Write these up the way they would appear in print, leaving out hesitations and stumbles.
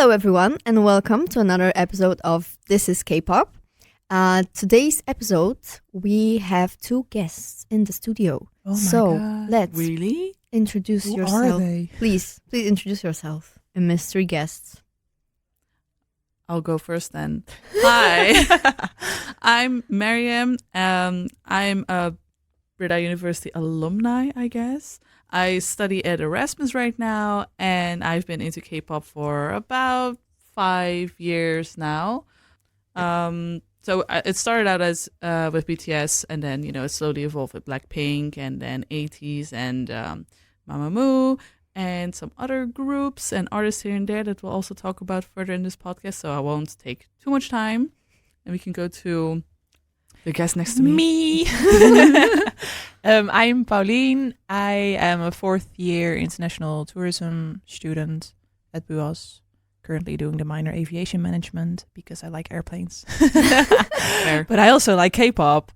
Hello everyone and welcome to another episode of This is K-Pop. Today's episode we have two guests in the studio. Oh my God. Let's really introduce Who yourself. are they? Please introduce yourself. A mystery guest. I'll go first then. Hi, I'm Mariam. I'm a Breda University alumni, I guess. I study at Erasmus right now, and I've been into K-pop for about 5 years now. So it started out as with BTS, and then it slowly evolved with Blackpink, and then ATEEZ and Mamamoo, and some other groups and artists here and there that we'll also talk about further in this podcast. So I won't take too much time, and we can go to the guest next to me. I'm Pauline. I am a fourth year international tourism student at BUAS. Currently doing the minor aviation management because I like airplanes. But I also like K-pop.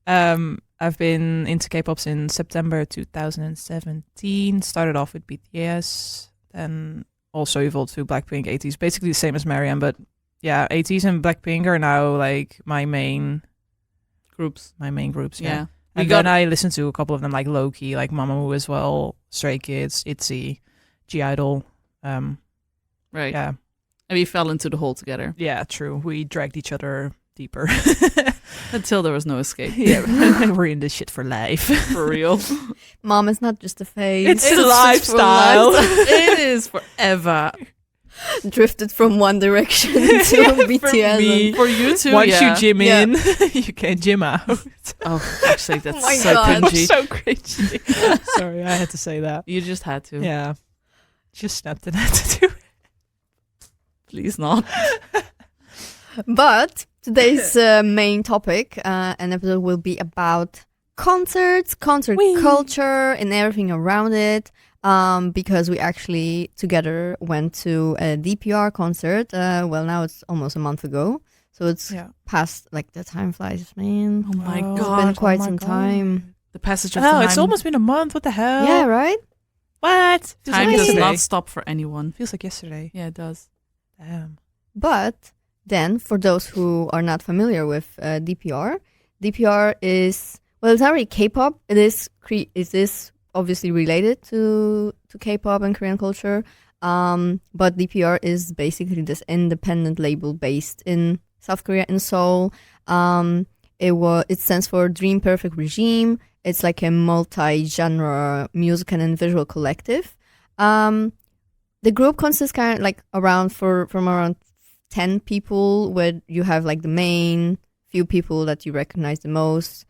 I've been into K-pop since September 2017. Started off with BTS, then also evolved to Blackpink, ATEEZ. Basically the same as Mariam, but yeah, ATEEZ and Blackpink are now like my main groups. Yeah. And then I listen to a couple of them like Loki, like Mamamoo as well, Stray Kids, ITZY, G-Idol. Right. Yeah. And we fell into the hole together. Yeah, true. We dragged each other deeper. Until there was no escape. Yeah, we're in this shit for life. For real. Mom is not just a phase. It's a lifestyle. It is forever. Drifted from one direction to BTS. For me. For you too, Once yeah. you gym in, you can't gym out. Oh, actually, that's my so God. cringy. So cringy. Sorry, I had to say that. You just had to. Yeah. Just snapped and had to do it. Please not. But today's main topic and episode will be about concerts, concert culture, and everything around it. Because we actually together went to a DPR concert. Well, now it's almost a month ago, so it's past. Like the time flies, man. Oh my It's God. been quite some time. The passage of time. It's almost been a month. What the hell? Yeah, right. What? Feels Time like does yesterday. not stop for anyone. Feels like yesterday. Yeah, it does. Damn. But then, for those who are not familiar with DPR, DPR is it's not really K-pop. It is obviously related to K-pop and Korean culture. But DPR is basically this independent label based in South Korea, in Seoul. It stands for Dream Perfect Regime. It's like a multi-genre music and visual collective. The group consists kind of like from around 10 people, where you have like the main few people that you recognize the most,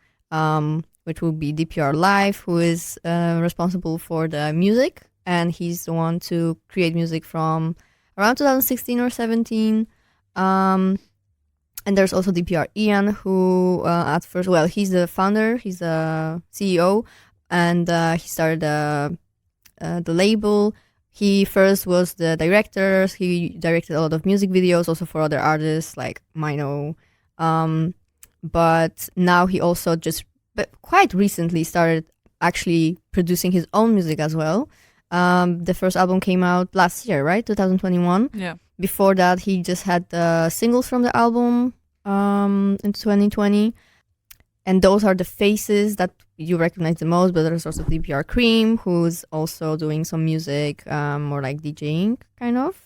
which will be DPR Live, who is responsible for the music, and he's the one to create music from around 2016 or 17. And there's also DPR Ian, who at first, he's the founder, he's the CEO, and he started the label. He first was the director. He directed a lot of music videos, also for other artists like Mino. But now he also but quite recently started actually producing his own music as well. The first album came out last year, right? 2021. Yeah. Before that, he just had the singles from the album in 2020. And those are the faces that you recognize the most. But there's also DPR Cream, who's also doing some music, more like DJing, kind of.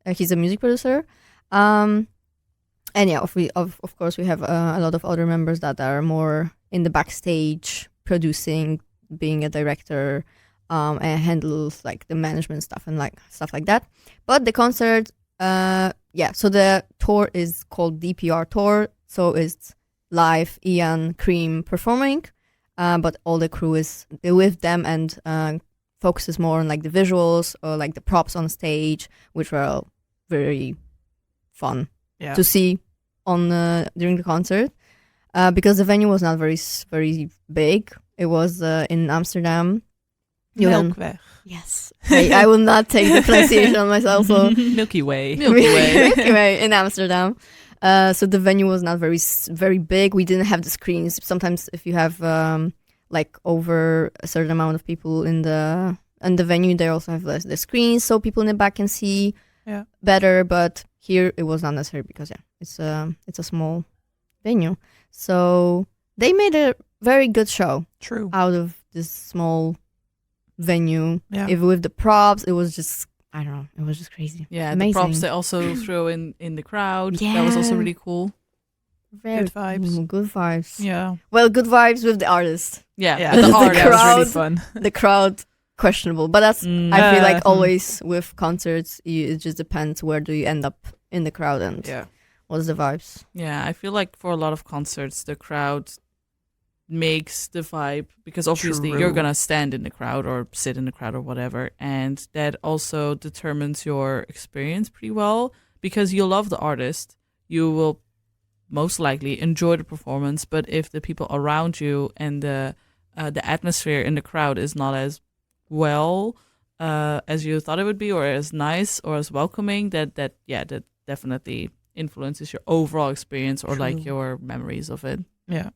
He's a music producer. And yeah, of course, we have a lot of other members that are more in the backstage, producing, being a director, and handles like the management stuff and like stuff like that. But the concert, so the tour is called DPR Tour. So it's Live, Ian, Cream performing, but all the crew is with them and focuses more on like the visuals or like the props on stage, which were very fun to see on during the concert, because the venue was not very big. It was in Amsterdam. Melkweg. Yes, I will not take the pronunciation on myself. So Milky Way. Milky Way in Amsterdam. So the venue was not very big. We didn't have the screens. Sometimes if you have like over a certain amount of people in the venue, they also have the screens, so people in the back can see better, but here it was not necessary because it's a small venue. So they made a very good show True. out of this small venue. Yeah. If with the props, it was just, I don't know, it was just crazy. Yeah, Amazing. the props they also throw in the crowd. That was also Yeah. really cool. Very Good vibes. Good vibes. Yeah. Well, good vibes with the artist. Yeah, Yeah. but the The art that was really crowd. fun. The crowd, questionable. But that's, Mm. I feel like Hmm. always with concerts, it just depends where do you end up in the crowd and Yeah. what's the vibes. Yeah, I feel like for a lot of concerts, the crowd makes the vibe because obviously you're True. gonna stand in the crowd or sit in the crowd or whatever, and that also determines your experience pretty well because you love the artist, you will most likely enjoy the performance. But if the people around you and the atmosphere in the crowd is not as well as you thought it would be, or as nice or as welcoming, that definitely influences your overall experience or like True. your memories of it. Yeah.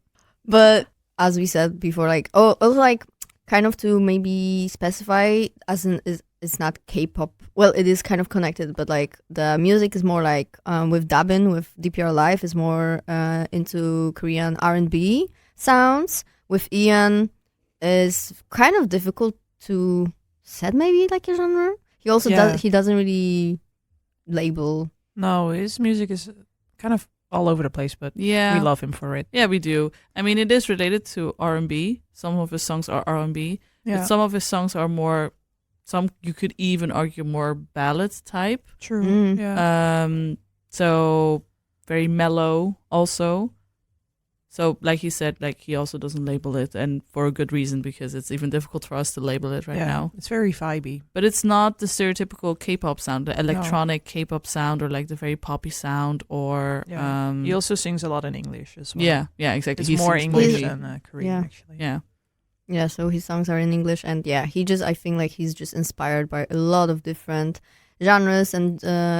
But as we said before, like, also like kind of to maybe specify, as in it's not K-pop. Well, it is kind of connected, but like the music is more like with Dabin, with DPR Live, is more into Korean R&B sounds. With Ian, is kind of difficult to set maybe like a genre. He also Yeah. doesn't really label. No, his music is kind of all over the place, but Yeah, we love him for it. Yeah, we do. I mean, it is related to R&B. Some of his songs are R&B, Yeah. but some of his songs are more. Some you could even argue more ballad type. True. Mm. Yeah. So very mellow also. So like he said, like he also doesn't label it, and for a good reason, because it's even difficult for us to label it right yeah. now. It's very vibey. But it's not the stereotypical K-pop sound, the electronic K-pop sound, or like the very poppy sound, or Yeah. He also sings a lot in English as well. yeah, exactly. It's He more sings English mostly- than Korean, Yeah. actually. Yeah, Yeah, so his songs are in English, and yeah, I think like he's just inspired by a lot of different genres and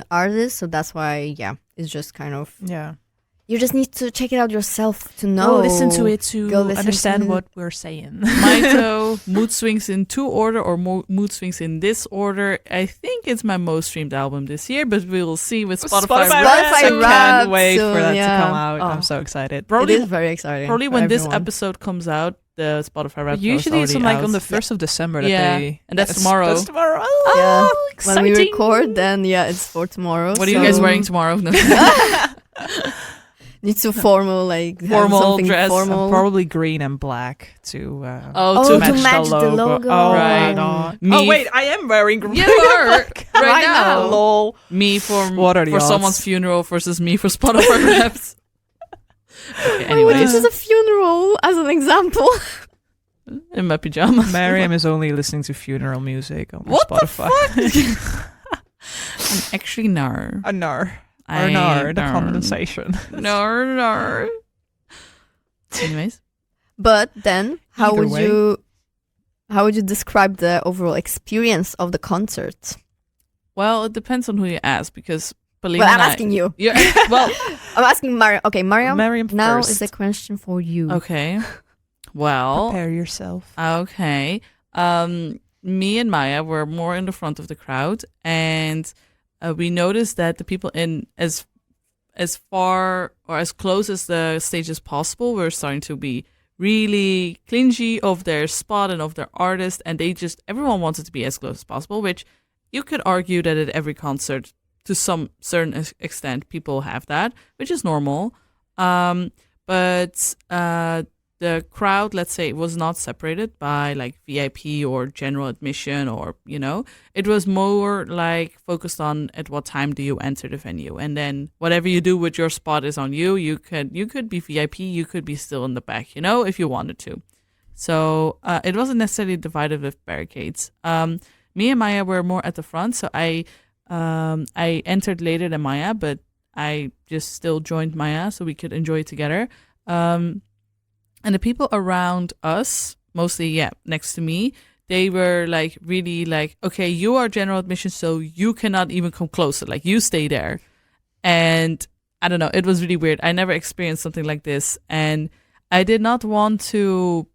artists, so that's why, it's just kind of, Yeah. you just need to check it out yourself to know. Go listen to it to Go listen understand to- what we're saying. Maito, mood swings in 2 order or mood swings in this order. I think it's my most streamed album this year, but we will see with Spotify. Spotify Wrapped. Wrapped. I Spotify can't Wrapped wait for soon, that yeah. to come out. Oh. I'm so excited. It Probably, is very exciting. probably for when this everyone. episode comes out, the Spotify Wrapped. But usually it's already on like out. on the 1st of December that Yeah, they... and that's tomorrow. That's tomorrow. Yeah. Oh, When we exciting. record, then it's for tomorrow. What are you guys so wearing tomorrow? No. Need to formal, like have Formal something dress. formal. Probably green and black to Oh, to to match the logo. Oh Right. my god! Me- Oh wait, I am wearing green. You are right right now. Lol. Me for What are the for odds? someone's funeral versus me for Spotify Wrapped. Okay, Why would you anyways, choose a funeral as an example? in my pajamas. Mariam is only listening to funeral music on What the Spotify. I'm actually no. A nar. I Nar, the know. condensation. No. Anyways, But then, how Either would way. you describe the overall experience of the concert? well, it depends on who you ask because Pauline Well, I'm and I- asking you. You're, well, I'm asking Mariam. Okay, Mariam. Mariam Now first. is a question for you. okay. Well, Prepare yourself. okay. Me and Maya were more in the front of the crowd, and we noticed that the people in as far or as close as the stage as possible were starting to be really clingy of their spot and of their artist, and everyone wanted to be as close as possible, which you could argue that at every concert to some certain extent people have that, which is normal. But the crowd, let's say, was not separated by like VIP or general admission, or it was more like focused on at what time do you enter the venue, and then whatever you do with your spot is on you. You could be VIP, you could be still in the back, if you wanted to. So it wasn't necessarily divided with barricades. Me and Maya were more at the front, so I entered later than Maya, but I just still joined Maya so we could enjoy it together. And the people around us, mostly, next to me, they were like really like, okay, you are general admission, so you cannot even come closer. Like, you stay there. And I don't know, it was really weird. I never experienced something like this. And I did not want to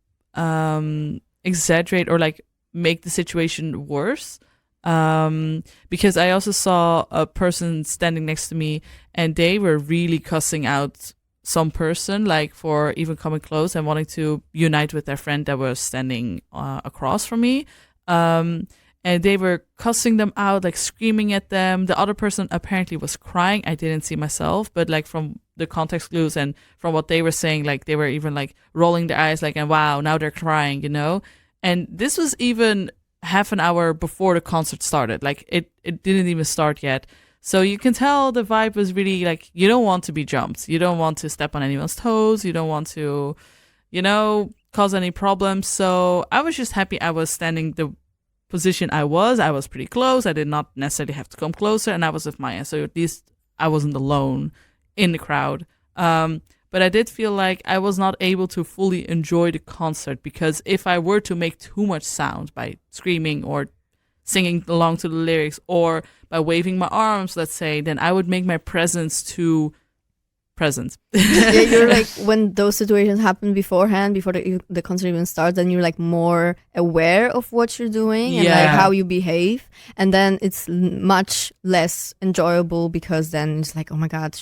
exaggerate or like make the situation worse. Because I also saw a person standing next to me, and they were really cussing out some person, like for even coming close and wanting to unite with their friend that was standing across from me. And they were cussing them out, like screaming at them. The other person apparently was crying. I didn't see myself, but like from the context clues and from what they were saying, like they were even like rolling their eyes, like, and wow, now they're crying, you know? And this was even half an hour before the concert started. Like it didn't even start yet. So you can tell the vibe was really like, you don't want to be jumped. You don't want to step on anyone's toes. You don't want to, you know, cause any problems. So I was just happy I was standing the position I was pretty close. I did not necessarily have to come closer, and I was with Maya, so at least I wasn't alone in the crowd. But I did feel like I was not able to fully enjoy the concert, because if I were to make too much sound by screaming or singing along to the lyrics or by waving my arms, let's say, then I would make my presence too present. Yeah, you're like, when those situations happen beforehand, before the concert even starts, then you're like more aware of what you're doing and like how you behave, and then it's much less enjoyable, because then it's like, oh my god,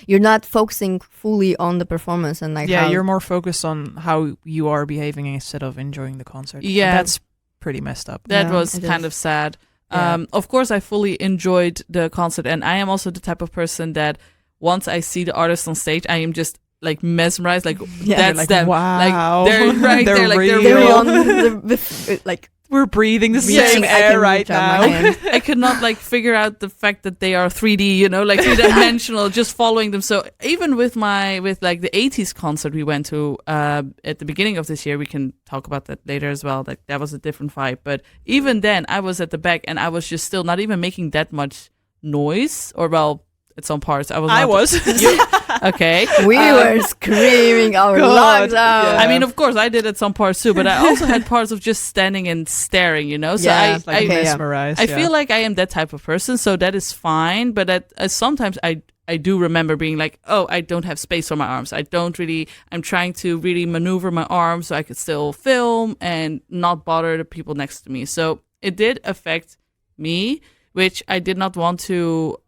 you're not focusing fully on the performance, and like you're more focused on how you are behaving instead of enjoying the concert. Yeah, and that's pretty messed up. That was kind of sad. Of course I fully enjoyed the concert, and I am also the type of person that once I see the artist on stage, I am just like mesmerized. Like that's like, them. Wow, like they're right they're there. Like real. they're real. on like we're breathing the Yeah, same I air can right reach out my now. hand. I could not like figure out the fact that they are 3D, you know, like 3-dimensional, just following them. So even with like the ATEEZ concert we went to at the beginning of this year, we can talk about that later as well. Like that was a different vibe. But even then, I was at the back and I was just still not even making that much noise, or well, at some parts I was. I not- was. Okay. we were screaming our lungs out. Yeah. I mean, of course, I did at some parts too, but I also had parts of just standing and staring, you know? So Yeah, Like Okay, yeah. mesmerized. I feel like I am that type of person, so that is fine. But sometimes I do remember being like, oh, I don't have space for my arms. I'm trying to really maneuver my arms so I could still film and not bother the people next to me. So it did affect me, which I did not want to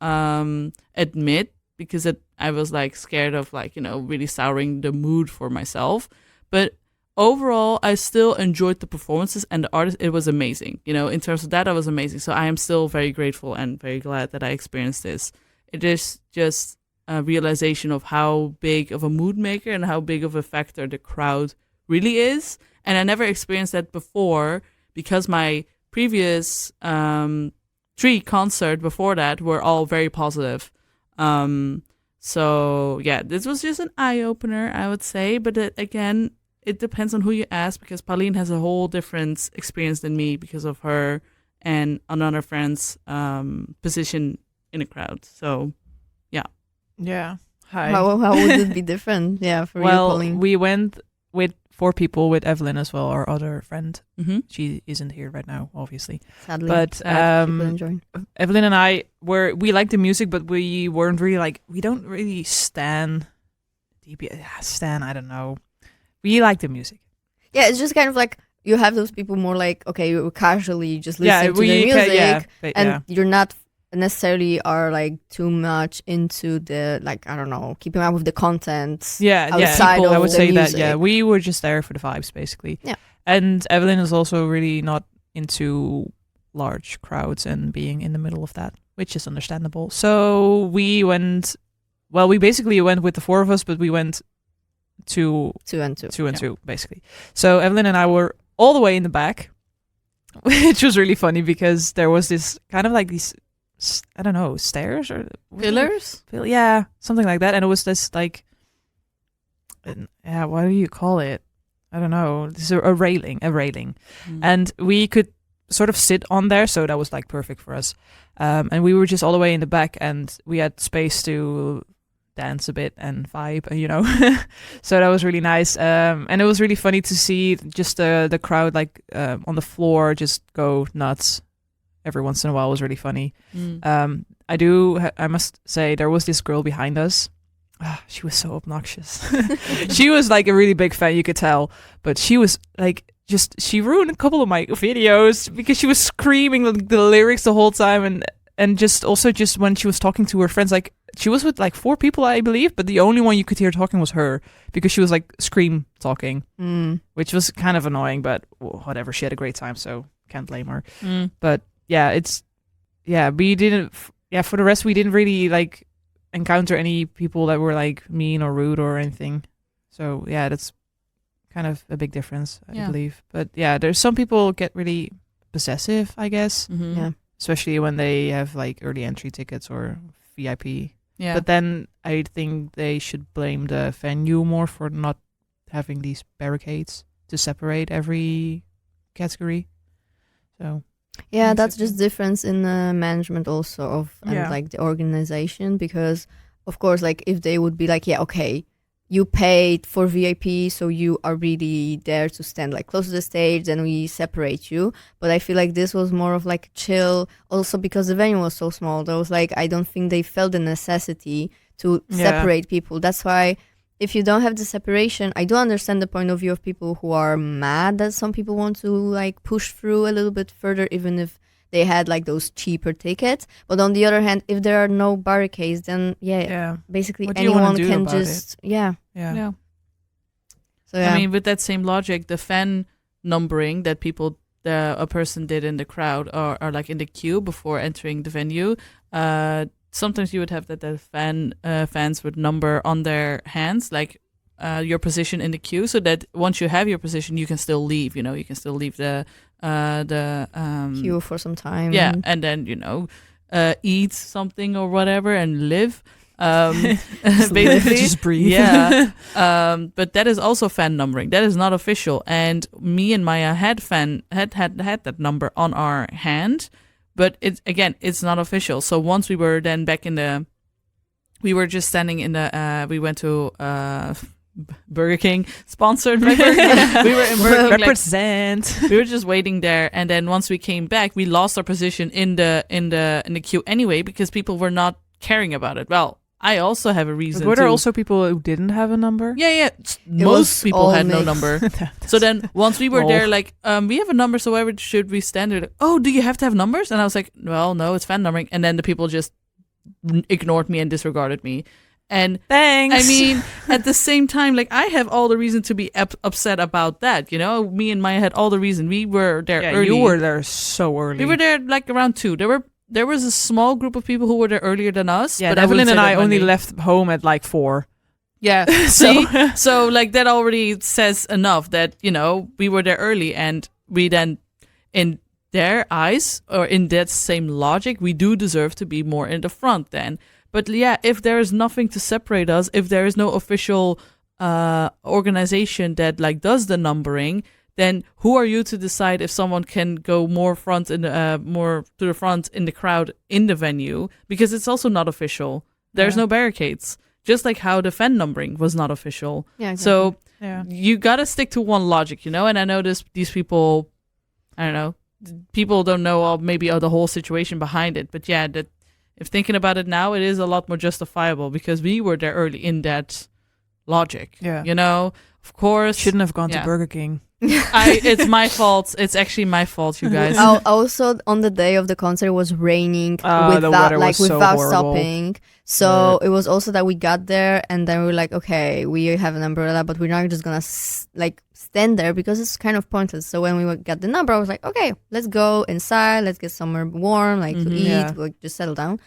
admit, because I was like scared of like, you know, really souring the mood for myself. But overall, I still enjoyed the performances and the artist. It was amazing. You know, in terms of that, it was amazing. So I am still very grateful and very glad that I experienced this. It is just a realization of how big of a mood maker and how big of a factor the crowd really is. And I never experienced that before, because my previous 3 concerts before that were all very positive. So yeah, this was just an eye-opener, I would say. But again, it depends on who you ask, because Pauline has a whole different experience than me because of her and another friend's position in a crowd. So Yeah. Hi. How would it be different? Yeah, for you, Well, Pauline. we went with 4 people, with Evelyn as well, our other friend. mhm. She isn't here right now, obviously. Sadly, But people enjoy. Evelyn and I we like the music, but we weren't really like, we don't really stan Stan, I don't know. We like the music. Yeah, it's just kind of like you have those people more like, okay, you casually just listen to the we music, but and yeah. you're not necessarily are like too much into the, like, I don't know, keeping up with the content. I outside of would the say that. music. Yeah, we were just there for the vibes, basically. Yeah. And Evelyn is also really not into large crowds and being in the middle of that, which is understandable. So we went. Well, we basically went with the 4 of us, but we went 2 and 2, basically. So Evelyn and I were all the way in the back, which was really funny, because there was this kind of like these, I don't know, stairs or Pillars? yeah, something like that. And it was this like, what do you call it? I don't know. This is a railing. Mm. And we could sort of sit on there, so that was like perfect for us. And we were just all the way in the back, and we had space to dance a bit and vibe, you know. So that was really nice. And it was really funny to see just the crowd like on the floor just go nuts every once in a while. It was really funny. Mm. I must say, there was this girl behind us. She was so obnoxious. She was like a really big fan, you could tell, but she was like, she ruined a couple of my videos because she was screaming the lyrics the whole time, and just when she was talking to her friends, like she was with like 4 people, I believe, but the only one you could hear talking was her because she was like scream talking, which was kind of annoying, but whatever. She had a great time, so can't blame her. But we didn't. For the rest, we didn't really like encounter any people that were like mean or rude or anything. So yeah, that's kind of a big difference, I believe. But yeah, there's some people get really possessive, I guess. Yeah. Especially when they have like early entry tickets or VIP. Yeah. But then I think they should blame the venue more for not having these barricades to separate every category. So yeah, that's just difference in the management also of and like the organization, because of course, like if they would be like, yeah, okay, you paid for VIP, so you are really there to stand like close to the stage, then we separate you. But I feel like this was more of like chill, also because the venue was so small. There was like, I don't think they felt the necessity to separate people. That's why if you don't have the separation, I do understand the point of view of people who are mad that some people want to like push through a little bit further, even if they had like those cheaper tickets. But on the other hand, if there are no barricades, then basically anyone can just Yeah. So yeah. I mean, with that same logic, the fan numbering that a person did in the crowd or like in the queue before entering the venue, sometimes you would have that the fans would number on their hands, like your position in the queue, so that once you have your position, you can still leave. You know, you can still leave the queue for some time. Yeah, and then eat something or whatever and live. Basically, just breathe. Yeah. But that is also fan numbering. That is not official. And me and Maya had that number on our hand, but it's not official. So once we were then back we were just standing in the. We went to Burger King, sponsored by Burger King. We were in Burger King. Represent. We were just waiting there, and then once we came back, we lost our position in the queue anyway because people were not caring about it. Well, I also have a reason. But were there also people who didn't have a number? Yeah. Most people had no number. So then once we were there, like, we have a number, so where should we stand? They're like, oh, do you have to have numbers? And I was like, well, no, it's fan numbering. And then the people just ignored me and disregarded me. And thanks. I mean, at the same time, like, I have all the reason to be upset about that. You know, me and Maya had all the reason. We were there early. You were there so early. We were there like around 2. There was a small group of people who were there earlier than us. Yeah, but Evelyn and I only left home at like 4. Yeah. So like that already says enough that, you know, we were there early, and we then, in their eyes, or in that same logic, we do deserve to be more in the front then. But yeah, if there is nothing to separate us, if there is no official organization that like does the numbering, then who are you to decide if someone can go more more to the front in the crowd in the venue? Because it's also not official. There's no barricades. Just like how the fan numbering was not official. Yeah, exactly. So you gotta stick to one logic, you know. And I know these people, I don't know, people don't know maybe the whole situation behind it. But yeah, if thinking about it now, it is a lot more justifiable because we were there early in that logic. Yeah, you know, of course, shouldn't have gone to Burger King. It's my fault. It's actually my fault, you guys. Also, on the day of the concert, it was raining without stopping. So it was also that we got there, and then we were like, okay, we have an umbrella, but we're not just gonna stand there because it's kind of pointless. So when we got the number, I was like, okay, let's go inside, let's get somewhere warm, like to eat, like just settle down.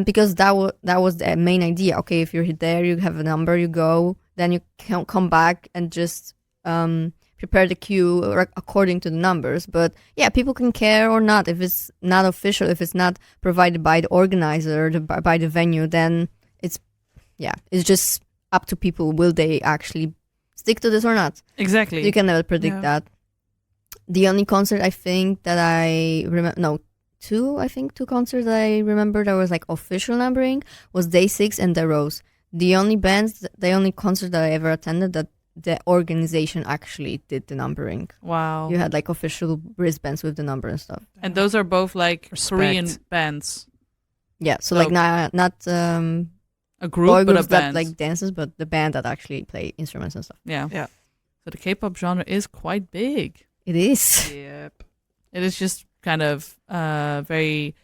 Because that was the main idea. Okay, if you're there, you have a number, you go, then you can come back and just prepare the queue according to the numbers. But yeah, people can care or not. If it's not official, if it's not provided by the organizer, by the venue, then it's just up to people. Will they actually stick to this or not? Exactly. You can never predict that. The only concert I think that I remember, two concerts that I remember that was like official numbering was Day 6 and The Rose. The only concert that I ever attended that the organization actually did the numbering. Wow. You had like official wristbands with the number and stuff. And those are both like Korean bands. Yeah, so like not a group, boy but groups a band that like dances, but the band that actually play instruments and stuff. Yeah. So the K-pop genre is quite big. It is. Yep. It is just kind of very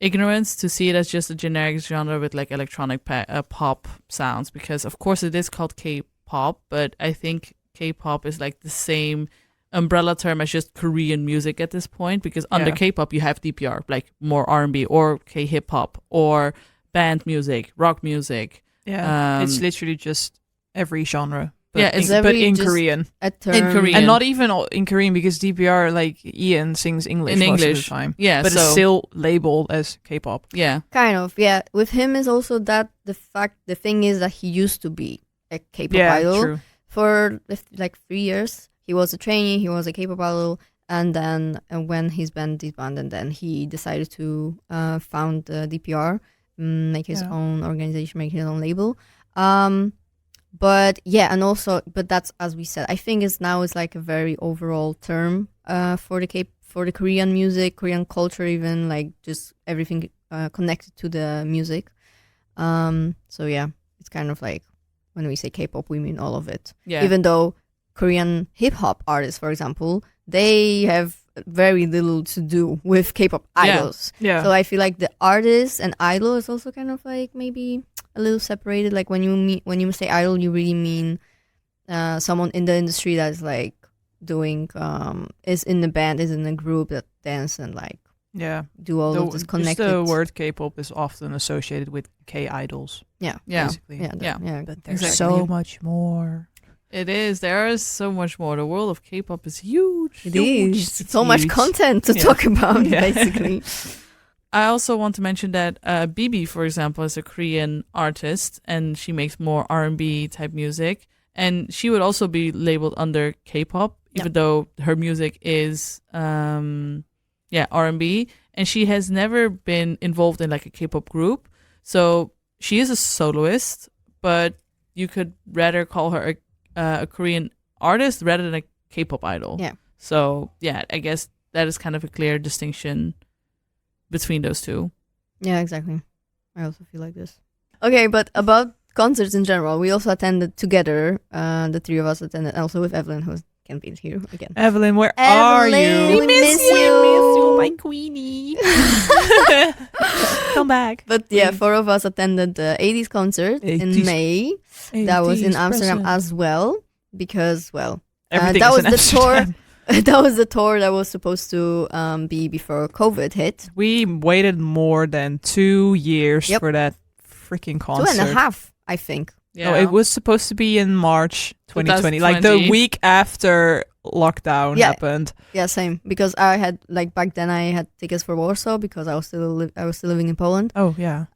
ignorant to see it as just a generic genre with like electronic pop sounds, because of course it is called K-pop, but I think K-pop is like the same umbrella term as just Korean music at this point, because under K-pop you have DPR, like more R&B or K-hip hop or band music, rock music. Yeah, it's literally just every genre. But Yeah, it's but in Korean. A term. In Korean. And not even in Korean, because DPR, like Ian sings English In most English. of the time. Yeah, But so it's still labeled as K-pop. yeah, Kind of, yeah. With him is also that the thing is that he used to be a K-pop Yeah, idol. true. For like 3 years. He was a trainee, he was a K-pop idol, and then when his band disbanded, then he decided to found DPR, make his own organization, make his own label. But yeah, and also, but that's, as we said, I think it's like a very overall term for the Korean music, Korean culture, even like just everything connected to the music. So yeah, it's kind of like when we say K-pop, we mean all of it. yeah. Even though Korean hip-hop artists, for example, they have very little to do with K-pop idols. Yeah. So I feel like the artist and idol is also kind of like maybe a little separated. Like when you say idol, you really mean someone in the industry that's like doing is in the band, is in a group that dance and like do all of this connected. Just the word K-pop is often associated with K-idols. Yeah. Basically. Yeah. But there's Exactly. so much more. It is. There is so much more. The world of K-pop is huge. It huge. is so much huge. content to Yeah. talk about, Yeah. basically. I also want to mention that Bibi, for example, is a Korean artist, and she makes more R&B type music, and she would also be labeled under K-pop, even though her music is R&B, and she has never been involved in like a K-pop group. So she is a soloist, but you could rather call her a Korean artist rather than a K-pop idol. Yeah. So yeah, I guess that is kind of a clear distinction between those two. Yeah, exactly. I also feel like this. Okay, but about concerts in general, we also attended together. The three of us attended, also with Evelyn, who can't be here again. Evelyn, where are Evelyn, you? we miss you. I miss you, my queenie. Come back. But yeah, 4 of us attended the ATEEZ concert in 80s. May. That was in Amsterdam as well, because, well, Everything that is was in the tour. Amsterdam. That was the tour that was supposed to be before COVID hit. We waited more than 2 years Yep. for that freaking concert. 2.5, I think. No, it was supposed to be in March 2020, like the 2020. week after lockdown Yeah. happened. Yeah, same. Because I had, like, back then I had tickets for Warsaw because I was still living in Poland. Oh yeah.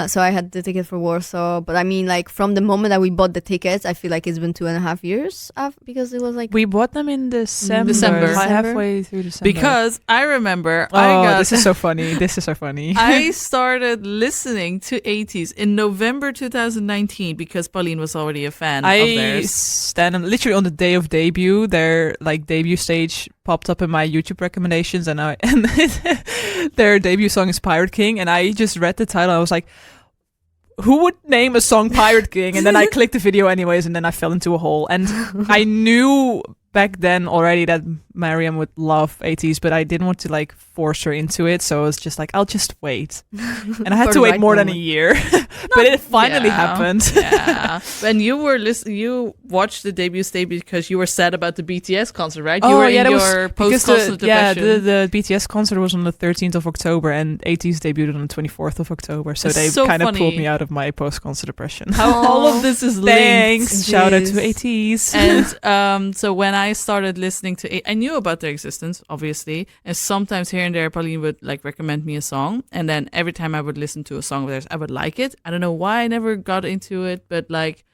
So I had the ticket for Warsaw. But I mean, like, from the moment that we bought the tickets, I feel like it's been 2.5 years because it was like... We bought them in December. December. Halfway through December. Because I remember this is so funny. This is so funny. I started listening to ATEEZ in November 2019 because Pauline was already a fan of I theirs. stand literally on the day of debut. Their like debut stage popped up in my YouTube recommendations, and their debut song is Pirate King, and I just read the title. I was like, who would name a song Pirate King? And then I clicked the video anyways, and then I fell into a hole. And I knew back then already that Mariam would love ATEEZ, but I didn't want to like force her into it, so I was just like, I'll just wait. And I had For to the wait right more than a moment. year. But it finally happened. Yeah. When you were you watched the debut stage because you were sad about the BTS concert, right? You were in your post-concert depression. the BTS concert was on the 13th of October, and ATEEZ debuted on the 24th of October. So It's they so kind of funny. pulled me out of my post-concert depression. How all of this is linked. Thanks. Shout out to Yes. ATEEZ. And so when I started listening to I knew about their existence, obviously, and sometimes here and there Pauline would like recommend me a song, and then every time I would listen to a song of theirs, I would like it. I don't know why I never got into it, but like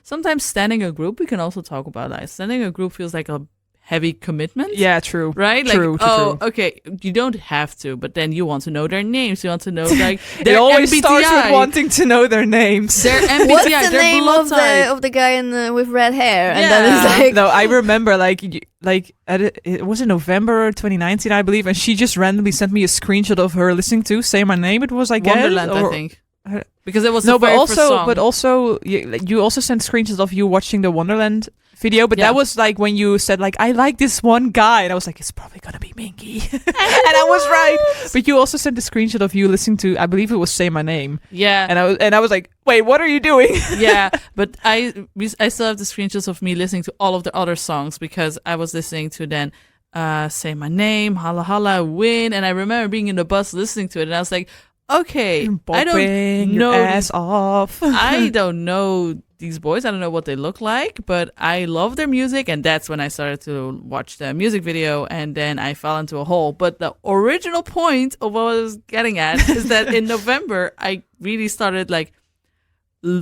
sometimes standing a group, we can also talk about that. Standing a group feels like a heavy commitment. Yeah, true. Right? True, Like, true. okay, you don't have to, but then you want to know their names. You want to know, like, It their always MBTI. starts with wanting to know their names. Their MBTI, What's the their name blood of type. the guy with red hair? And Yeah. then it's like... No, I remember it was in November 2019, I believe, and she just randomly sent me a screenshot of her listening to Say My Name. It was like Wonderland, I or think. because it was No, the but very first song. also, you also sent screenshots of you watching the Wonderland video, but that was like when you said like, I like this one guy, and I was like, it's probably gonna be Minky, and I was right. But you also sent a screenshot of you listening to, I believe it was Say My Name, and I was like, wait, what are you doing? Yeah, but I still have the screenshots of me listening to all of the other songs, because I was listening to then Say My Name, Holla Holla, Win, and I remember being in the bus listening to it, and I was like, okay, I don't know your ass off. I don't know these boys. I don't know what they look like, but I love their music, and that's when I started to watch the music video, and then I fell into a hole. But the original point of what I was getting at is that in November, I really started like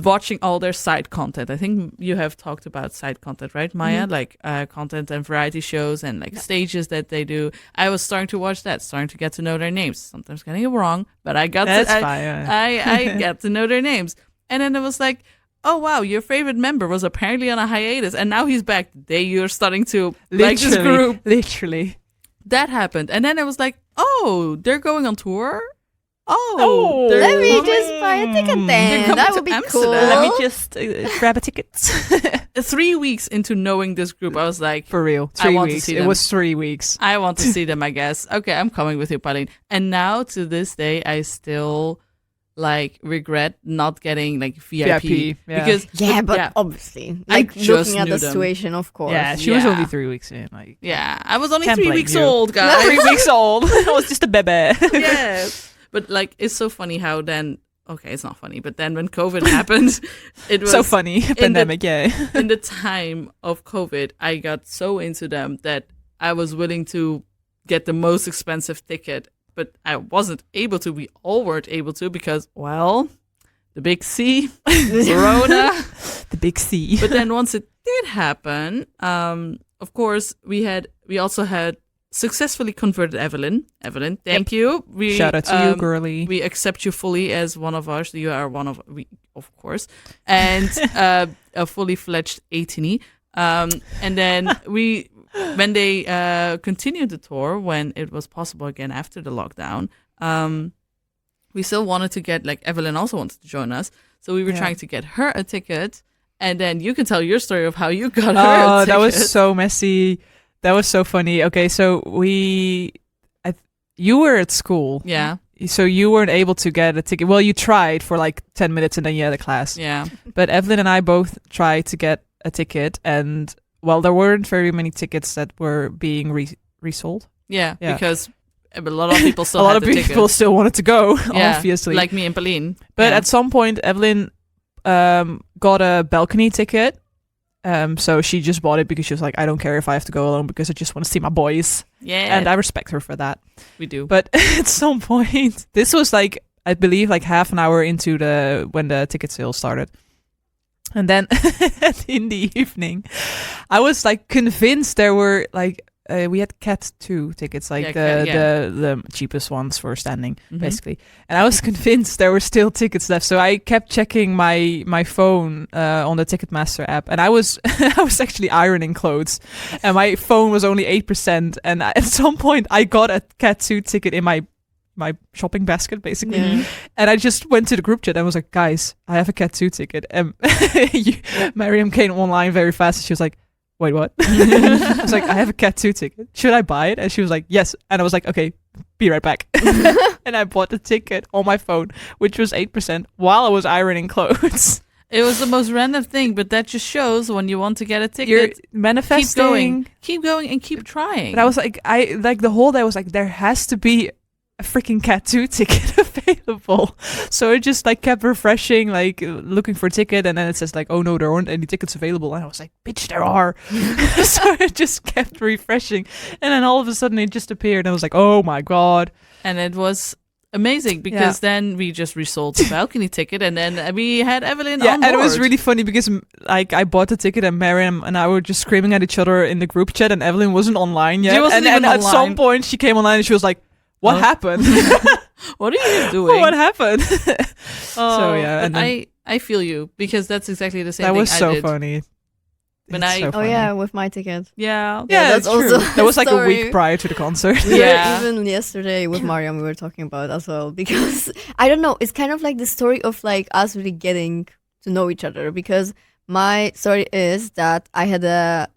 watching all their side content. I think you have talked about side content, right, Maya? Like content and variety shows and like stages that they do. I was starting to watch that, starting to get to know their names. Sometimes getting it wrong, but I got I get to know their names. And then it was like, oh wow, your favorite member was apparently on a hiatus, and now he's back. You're starting to like this group. Literally, that happened, and then it was like, oh, they're going on tour. Let me just buy a ticket then. That would be cool. Let me just grab a ticket. 3 weeks into knowing this group, I was like, for real, 3 weeks. It was 3 weeks. I want to see them, I guess. Okay, I'm coming with you, Pauline. And now to this day, I still like regret not getting like VIP because obviously, like looking at the situation, of course. Yeah, she was only 3 weeks in. Like, I was only 3 weeks old, guys. 3 weeks old. I was just a baby. Yes. But like, it's so funny how then, okay, it's not funny, but then when COVID happened, it was so funny. Pandemic, in the time of COVID, I got so into them that I was willing to get the most expensive ticket, but I wasn't able to. We all weren't able to because, well, the big C, Corona. The big C. But then once it did happen, of course, we also had successfully converted Evelyn. Evelyn, thank you. Shout out to you, girly. We accept you fully as one of us. You are one of of course, and a fully fledged ATINY. And then when they continued the tour, when it was possible again after the lockdown, we still wanted to get, like, Evelyn also wanted to join us, so we were trying to get her a ticket. And then you can tell your story of how you got her a ticket. That was so messy. That was so funny. Okay, so you were at school. Yeah. So you weren't able to get a ticket. Well, you tried for like 10 minutes and then you had a class. Yeah. But Evelyn and I both tried to get a ticket, and well, there weren't very many tickets that were being resold. Yeah, because a lot of people still still wanted to go, obviously. Like me and Pauline. But at some point, Evelyn got a balcony ticket. So she just bought it because she was like, I don't care if I have to go alone because I just want to see my boys. Yeah. And I respect her for that. We do. But at some point, this was like, I believe like half an hour into when the ticket sale started. And then in the evening, I was like convinced there were like, we had Cat 2 tickets, like the cheapest ones for standing, basically. And I was convinced there were still tickets left. So I kept checking my phone on the Ticketmaster app. And I was actually ironing clothes. And my phone was only 8%. And at some point, I got a Cat 2 ticket in my shopping basket, basically. Yeah. And I just went to the group chat and was like, guys, I have a Cat 2 ticket. And Miriam came online very fast. And she was like, wait, what? I was like, I have a Cat 2 ticket. Should I buy it? And she was like, yes. And I was like, okay, be right back. And I bought the ticket on my phone, which was 8%, while I was ironing clothes. It was the most random thing, but that just shows when you want to get a ticket, you're manifesting. Keep going and keep trying. But I was like, the whole day I was like, there has to be a freaking Cat 2 ticket available. So it just like kept refreshing, like looking for a ticket, and then it says like, oh no, there aren't any tickets available. And I was like, bitch, there are. So it just kept refreshing, and then all of a sudden it just appeared. And I was like, oh my god. And it was amazing because then we just resold the balcony ticket, and then we had Evelyn on board. And it was really funny because like I bought the ticket and Miriam and I were just screaming at each other in the group chat, and Evelyn wasn't online yet. She wasn't even online. At some point she came online and she was like, what happened? What are you doing? What happened? So yeah, and I feel you because that's exactly the same thing I did. That was so funny. When It's I- so Oh funny. yeah, with my ticket. Yeah. Yeah, that's true. also That was like a story. week prior to the concert. Yeah. Even yesterday with Mariam, we were talking about it as well because I don't know. It's kind of like the story of like us really getting to know each other. Because my story is that I had a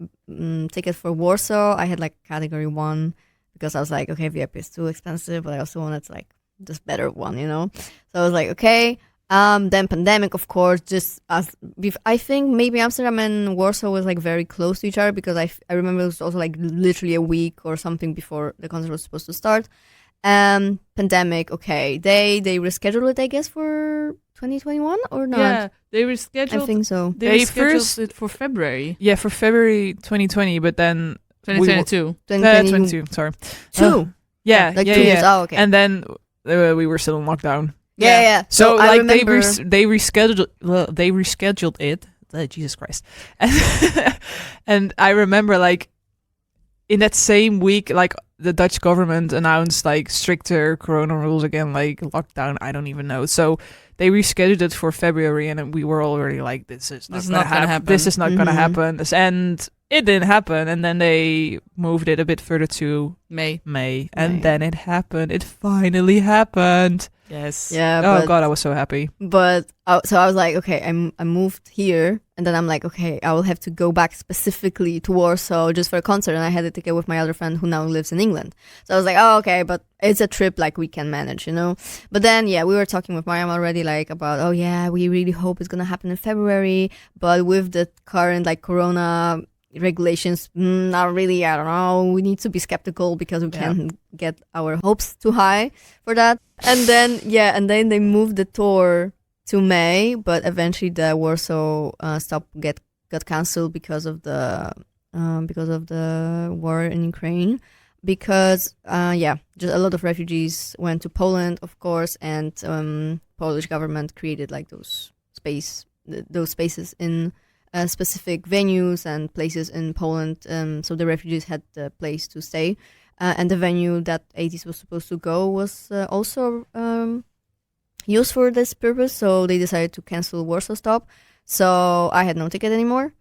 ticket for Warsaw. I had like category 1 because I was like, okay, VIP is too expensive, but I also wanted like this better one, you know. So I was like, okay. Then pandemic, of course, just as I think maybe Amsterdam and Warsaw was like very close to each other because I remember it was also like literally a week or something before the concert was supposed to start. Pandemic, okay, they rescheduled it, I guess, for 2021 or not? Yeah, they rescheduled. I think so. They They rescheduled first- it for February Yeah, for February 2020, but then 2022. 2022. 22. Sorry. Yeah, like 2 years. Oh, okay. And then we were still in lockdown. yeah. So I like remember. they rescheduled it. Jesus Christ. And I remember like in that same week, like the Dutch government announced like stricter corona rules again, like lockdown. I don't even know. So they rescheduled it for February, and we were already like, this is not gonna happen. This is not gonna Mhm. happen. And it didn't happen. And then they moved it a bit further to May. And May. then it happened. It finally happened. Yes. Yeah, Oh but, God, I was so happy. But so I was like, okay, I moved here, and then I'm like, okay, I will have to go back specifically to Warsaw just for a concert, and I had a ticket with my other friend who now lives in England. So I was like, oh, okay, but it's a trip like we can manage, you know. But then yeah, we were talking with Mariam already like about, oh yeah, we really hope it's gonna happen in February, but with the current like Corona regulations, not really. I don't know. We need to be skeptical because we can't get our hopes too high for that. And then they moved the tour to May, but eventually the Warsaw stop got cancelled because of the war in Ukraine. Because just a lot of refugees went to Poland, of course, and Polish government created like those spaces in specific venues and places in Poland. So the refugees had the place to stay. And the venue that ATEEZ was supposed to go was also used for this purpose. So they decided to cancel Warsaw stop. So I had no ticket anymore.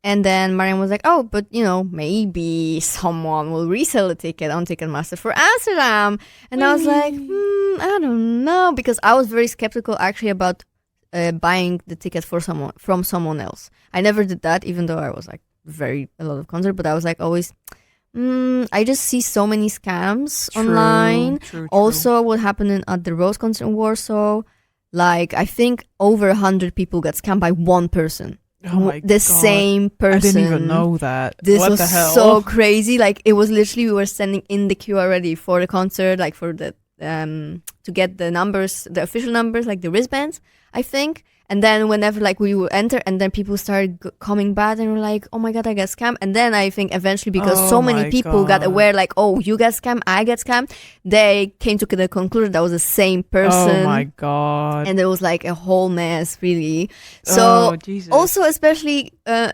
And then Mariam was like, oh, but, you know, maybe someone will resell a ticket on Ticketmaster for Amsterdam. And I was like, I don't know. Because I was very skeptical actually about buying the ticket from someone else. I never did that, even though I was like a lot of concert, but I was like always, I just see so many scams online. True. Also, what happened at the Rose concert in Warsaw, like I think over 100 people got scammed by one person. Oh my The God. same person. I didn't even know that. This What was the hell? so crazy. Like it was literally, we were standing in the queue already for the concert, like for the to get the numbers, the official numbers, like the wristbands, I think. And then whenever like we would enter, and then people started coming back and were like, oh my God, I got scammed. And then I think eventually, because so many my people got God. aware, like, oh, you got scammed, I get scammed, they came to the conclusion that was the same person. Oh my God. And it was like a whole mess, really. So Oh, Jesus. also, especially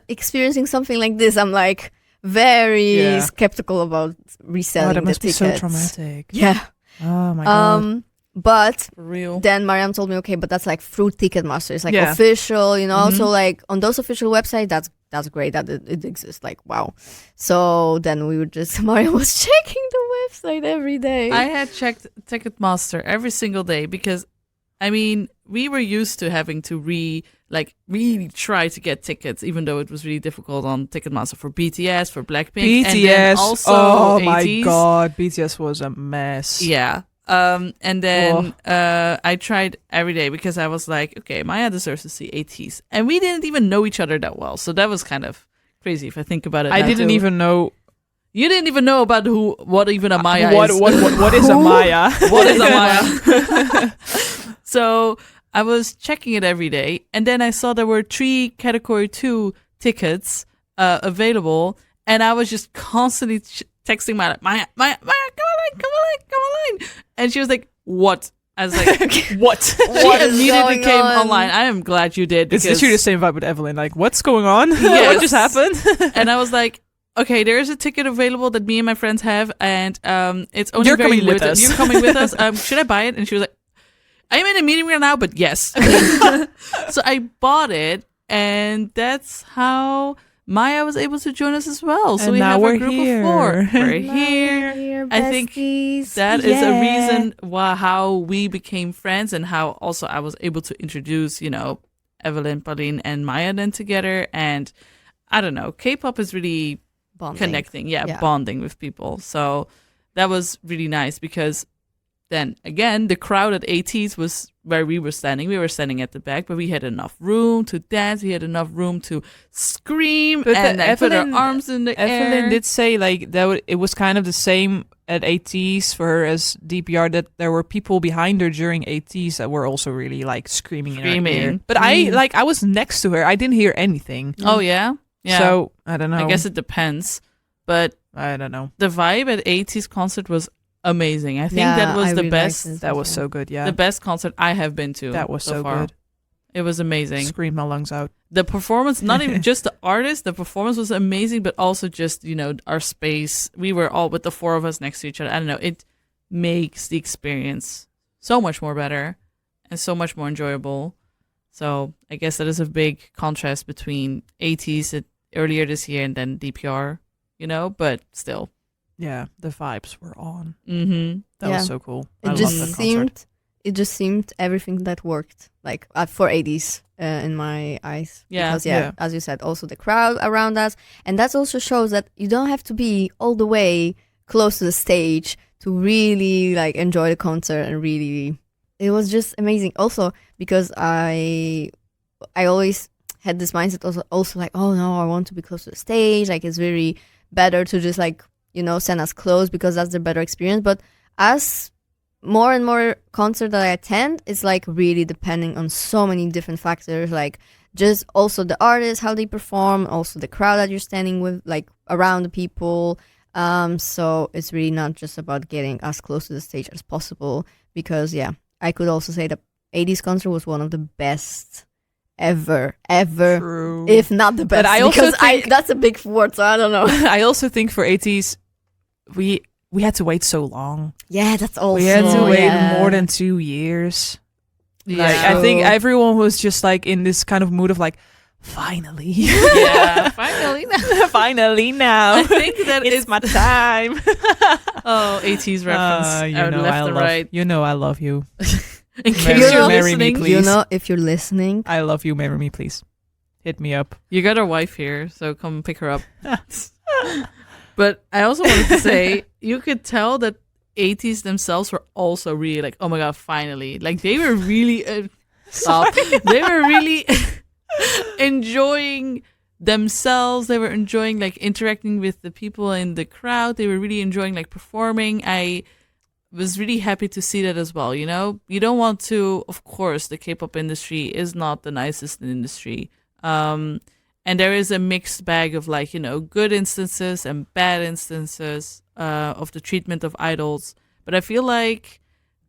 experiencing something like this, I'm like very skeptical about reselling Oh, that must the be so tickets. traumatic. Yeah. Oh my God. But For real. then Mariam told me, okay, but that's like through Ticketmaster. It's like Yeah. official, you know. Mhm. So like on those official websites, that's great that it exists. Like wow. So then we would just Mariam was checking the website every day. I had checked Ticketmaster every single day because, I mean, we were used to having to really try to get tickets, even though it was really difficult on Ticketmaster for BTS, for Blackpink, and then BTS. also Oh my ATEEZ. God. BTS was a mess. Yeah. And then I tried every day because I was like, okay, Maya deserves to see ATEEZ. And we didn't even know each other that well. So that was kind of crazy if I think about it. I now, didn't too. even know You didn't even know about what even a Maya what is. what is a Maya. What is a Maya? So I was checking it every day. And then I saw there were 3 category 2 tickets available. And I was just constantly texting Maya, come online. And she was like, what? I was like, What? What she is immediately going came on? online. I am glad you did. It's Because, literally the same vibe with Evelyn. Like, what's going on? Yes. What just happened? and I was like, okay, there is a ticket available that me and my friends have, and it's only You're very coming with limited. us. You're coming with us. Should I buy it? And she was like, I'm in a meeting right now, but yes. So I bought it, and that's how Maya was able to join us as well. So And we now have we're a group here. of 4. We're here. I think that is a reason how we became friends, and how also I was able to introduce, Evelyn, Pauline, and Maya then together. And I don't know, K-pop is really connecting, bonding with people. So that was really nice, because then again, the crowd at ATEEZ was where we were standing. We were standing at the back, but we had enough room to dance. We had enough room to scream and put our arms in the air. Evelyn did say that it was kind of the same at ATEEZ for her as DPR, that there were people behind her during ATEEZ that were also really screaming in her ear. But I was next to her. I didn't hear anything. Oh yeah. Yeah. So I don't know. I guess it depends, but I don't know. The vibe at ATEEZ concert was amazing. I think that was the best. That was so good. Yeah, the best concert I have been to. That was so far. good. It was amazing. Screamed my lungs out. The performance, not even just the artist, the performance was amazing, but also just our space. We were all with the 4 of us next to each other. I don't know. It makes the experience so much more better and so much more enjoyable. So I guess that is a big contrast between ATEEZ earlier this year and then DPR. But still. Yeah, the vibes were on. Mm-hmm. That was so cool. It just seemed everything that worked, for ATEEZ in my eyes. Yeah. Because, as you said, also the crowd around us. And that also shows that you don't have to be all the way close to the stage to really, enjoy the concert and really... It was just amazing. Also, because I always had this mindset also oh, no, I want to be close to the stage. It's very better to just, send us close because that's the better experience. But as more and more concerts that I attend, it's really depending on so many different factors, just also the artist, how they perform, also the crowd that you're standing with, around the people. So it's really not just about getting as close to the stage as possible, because I could also say that ATEEZ concert was one of the best ever, True. If not the best. But I also think that's a big word, so I don't know. I also think for ATEEZ, we had to wait so long. Yeah, that's also... We had to wait more than 2 years. Yeah. I think everyone was just in this kind of mood of finally. Yeah, finally now. Finally now. I think that it's my time. Oh, ATEEZ reference. Left and right. I love you. In case you're marry listening. me, please. If you're listening. I love you, marry me, please. Hit me up. You got our wife here, so come pick her up. But I also wanted to say, you could tell that ATEEZ themselves were also really oh my god, finally. They were really... stop. They were really enjoying themselves. They were enjoying interacting with the people in the crowd. They were really enjoying performing. I was really happy to see that as well. You don't want to... Of course, the K-pop industry is not the nicest industry. And there is a mixed bag of good instances and bad instances of the treatment of idols. But I feel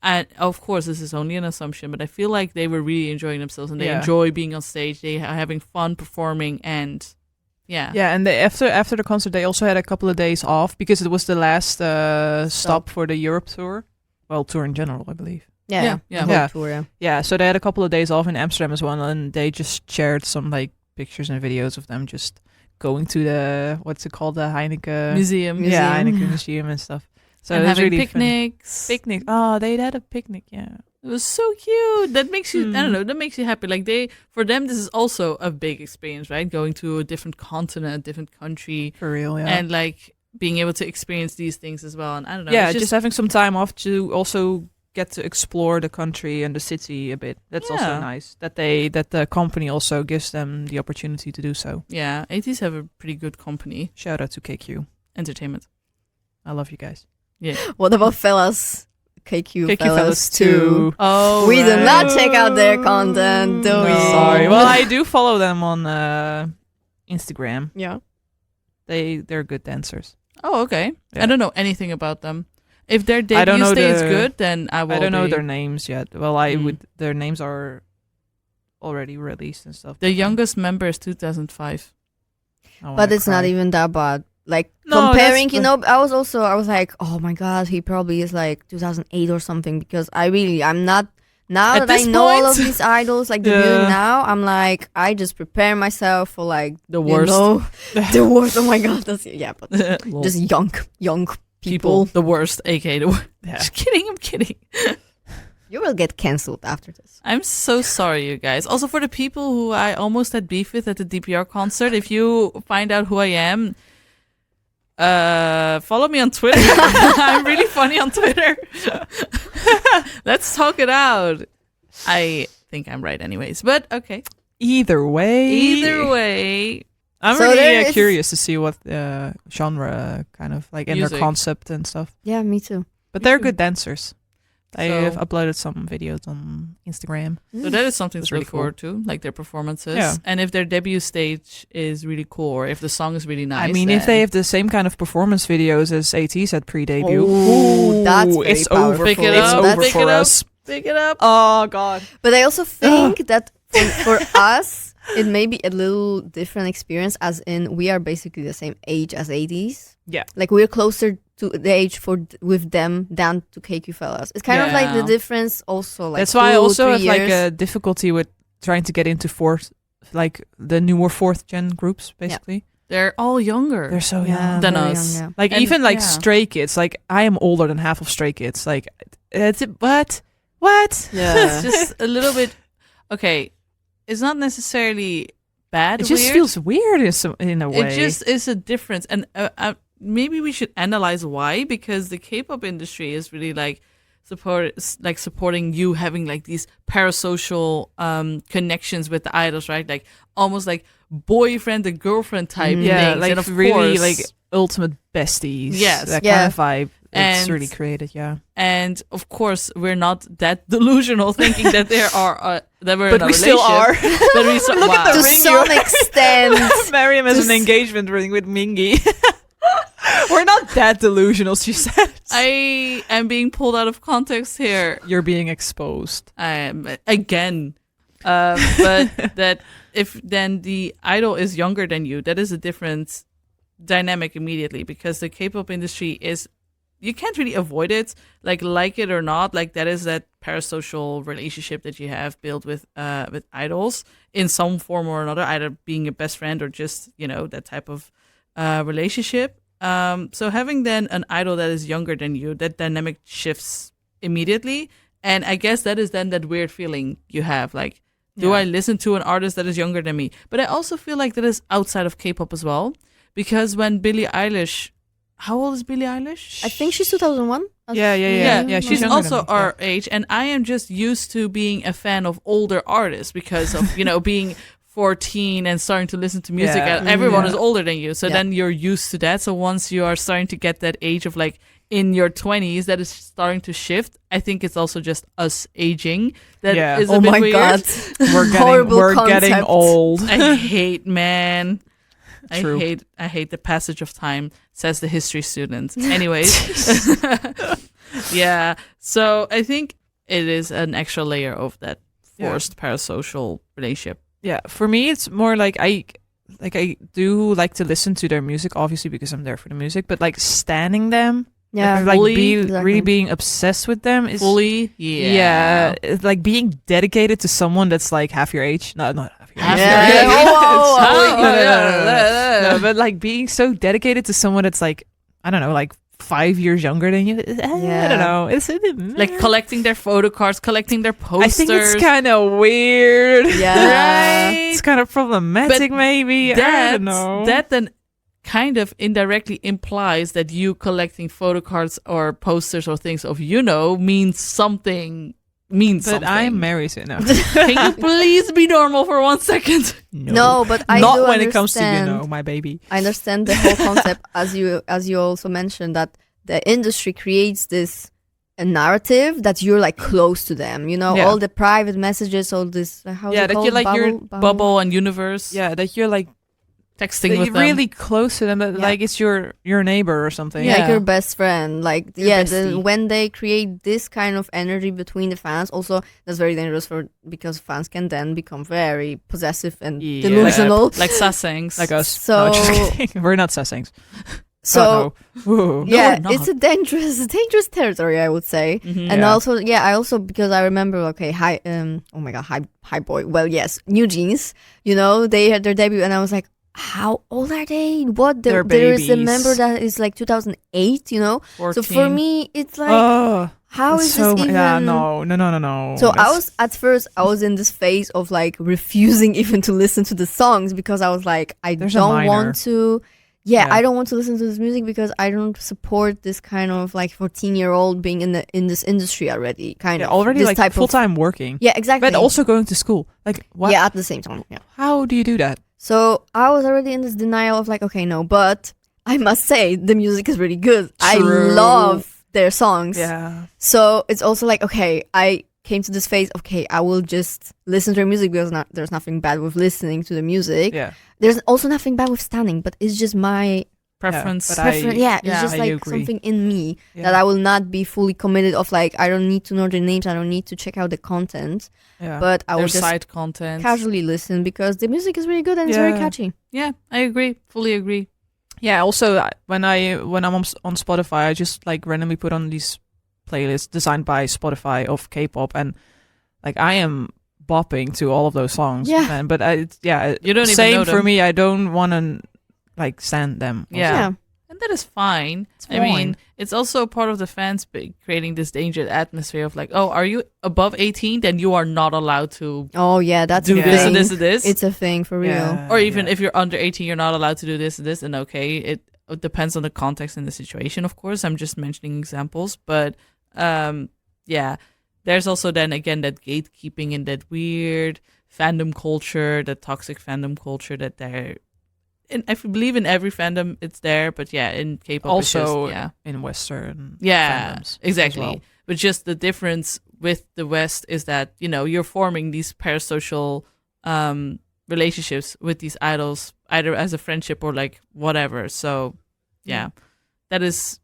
and of course this is only an assumption, but I feel they were really enjoying themselves and they enjoy being on stage. They are having fun performing and yeah. And after the concert they also had a couple of days off because it was the last stop for the Europe tour. Well, tour in general, I believe. Yeah. Tour, yeah. So they had a couple of days off in Amsterdam as well, and they just shared some pictures and videos of them just going to the what's it called, the Heineken Museum. Yeah, Heineken Museum and stuff. So and it was having really picnics. Picnic. Oh, they had a picnic. Yeah, it was so cute. That makes you I don't know. That makes you happy. For them this is also a big experience, right? Going to a different continent, a different country. For real, yeah. And being able to experience these things as well. And I don't know. Yeah, just having some time off to also get to explore the country and the city a bit. That's also nice that the company also gives them the opportunity to do so. Yeah, ATEEZ have a pretty good company. Shout out to KQ Entertainment. I love you guys. Yeah. What about fellas? KQ fellas too. Oh, we do not check out their content, do we? Sorry. Well, I do follow them on Instagram. Yeah. They're good dancers. Oh, okay. Yeah. I don't know anything about them. If their debut stay is good, then I will. I don't know their names yet. Well, their names are already released and stuff. The youngest member is 2005. But it's not even that bad. Comparing, I was like, oh my god, he probably is 2008 or something, because I'm not now At that I this know all point- of these idols, like debuting now, I'm like, I just prepare myself for like The worst. the worst. Oh my god, that's but Lol. just young people. The worst, aka the worst. Yeah. Just kidding, I'm kidding. You will get cancelled after this. I'm so sorry, you guys. Also, for the people who I almost had beef with at the DPR concert, if you find out who I am, follow me on Twitter. I'm really funny on Twitter. Let's talk it out. I think I'm right anyways, but okay. Either way, I'm So really there is- curious to see what genre kind of like in Music. their concept and stuff. Yeah, me too. But Me they're too. good dancers. I So- have uploaded some videos on Instagram. So that is something That's to really look forward to, like their performances. Yeah. And if their debut stage is really cool, or if the song is really nice. I mean, if then- they have the same kind of performance videos as ATEEZ at pre-debut, Ooh, that's very it's over. powerful. Pick it It's up, over pick for it up. us. Pick it up. Oh God. But I also think that for us, it may be a little different experience, as in we are basically the same age as ATEEZ. Yeah. Like we're closer to the age with them than to KQ fellas. It's kind of like the Yeah. difference also. Like That's why I 2, also 3 have like years. a difficulty with trying to get into the newer fourth gen groups. Basically, They're all younger. they're so Yeah, young. Than very us. young, yeah. Like And- even like yeah. Stray Kids. Like I am older than half of Stray Kids. Like it's what? It's just a little bit. Okay, it's not necessarily bad. It just weird. feels weird in a way. It just is a difference, and maybe we should analyze why. Because the K-pop industry is really like supporting you having like these parasocial connections with the idols, right? Like almost like boyfriend and girlfriend type yeah, things. like and of really course, like ultimate besties. Yes. that Yeah. kind of vibe. It's And- really created. Yeah, and of course we're not that delusional thinking that there are that we're but in a we still are. relationship. But we so, Look at wow. the To ring some you- extent. Miriam has Just- an engagement ring with Mingy. We're not that delusional, she said. I am being pulled out of context here. You're being exposed. Again. But that if then the idol is younger than you, that is a different dynamic immediately, because the K-pop industry is, you can't really avoid it, like it or not. Like that is that parasocial relationship that you have built with idols in some form or another, either being a best friend or just that type of relationship. So having then an idol that is younger than you, that dynamic shifts immediately, and I guess that is then that weird feeling you have, like, do I listen to an artist that is younger than me? But I also feel like that is outside of K-pop as well, because when Billie Eilish, how old is Billie Eilish? I think she's 2001. Yeah, She's younger also than me, our age, and I am just used to being a fan of older artists because of being 14 and starting to listen to music. Yeah. And everyone Yeah. is older than you, so Yeah. then you're used to that. So once you are starting to get that age of like in your 20s, that is starting to shift. I think it's also just us aging that is Yeah. a Oh bit my weird. god. We're Horrible getting concept. old. I hate, man. True. I hate the passage of time, says the history student. Anyways. Yeah. So I think it is an extra layer of that forced parasocial relationship. Yeah, for me it's more like I do like to listen to their music, obviously because I'm there for the music, but like standing them, Yeah. like fully, exactly. really being obsessed with them is Fully, yeah, it's like being dedicated to someone that's like half your age. No, not half your Half age. your Yeah. age. Oh, Oh, No, yeah. but like being so dedicated to someone that's like, I don't know, like 5 years younger than you. I Yeah. don't know. It's Like collecting their photo cards, collecting their I posters. think it's kind of weird. Yeah. It's kind of problematic, But maybe. I don't know. That then kind of indirectly implies that you collecting photo cards or posters or things of means something. But I'm married, so no. Can you please be normal for 1 second? No, but I Not do when it comes to understand- my baby. I understand the whole concept, as you also mentioned, that the industry creates this a narrative that you're like close to them. Yeah. All the private messages, all this. How Yeah, that you're like your Bubble and universe. Yeah, that you're like Texting that with you're them. really close to them. That Yeah. like it's your neighbor or something. Yeah. like your best friend. Like Your then bestie. when they create this kind of energy between the fans, also that's very dangerous because fans can then become very possessive and Yeah. delusional. Like Sasangs. Like us. So- No, just kidding. We're not Sasangs. So Ooh. yeah, No, we're it's a dangerous territory, I would say. Mhm. And Yeah. I also because I remember, okay, oh my god, hi boy. Well, yes, New Jeans. You know, they had their debut, and I was like, how old are they? What? They're There is a babies. member that is like 2008. You know, 14. so for me, it's like, Oh, how that's is this even? Yeah, no. So I That's- was at first I was in this phase of like refusing even to listen to the songs because I was like, I There's a don't minor. want to. Yeah, Yeah. I don't want to listen to this music because I don't support this kind of like 14-year-old being in this industry already. Kind yeah, of already this like type full of time working, yeah, exactly. but also going to school. Like, what? yeah, at the same time. Yeah. How do you do that? So I was already in this denial of like, okay, no, but I must say the music is really good. I True. love their songs. Yeah, So it's also like, okay, I came to this phase, okay, I will just listen to their music because there's nothing bad with listening to the music. yeah. There's also nothing bad with standing, but it's just my Preference. but preference. Yeah, it's yeah, just I like agree. something in me Yeah. that I will not be fully committed of like, I don't need to know their names, I don't need to check out the content, Yeah. but I will Their just side content. casually listen because the music is really good and it's very Yeah. catchy. Yeah, I agree. Fully agree. Yeah. Also, when I'm on Spotify, I just like randomly put on these playlists designed by Spotify of K-pop, and like I am bopping to all of those songs. Yeah. man. But You don't even same know for them. me. I don't want to like stand them. also. Yeah. And that is fine. It's I mean, fine. it's also part of the fans creating this dangerous atmosphere of like, oh, are you above 18? Then you are not allowed to Oh yeah, that's do a this thing. and this and this. It's a thing for real. Yeah, Or even yeah. if you're under 18, you're not allowed to do this and this. And okay, it depends on the context and the situation, of course. I'm just mentioning examples. But yeah, there's also then again that gatekeeping and that weird fandom culture, that toxic fandom culture that they're. And I believe in every fandom it's there, but yeah, in K-pop it's also just, yeah. in Western Yeah, fandoms exactly. as well. But just the difference with the West is that, you know, you're forming these parasocial relationships with these idols, either as a friendship or like whatever. So, yeah, that is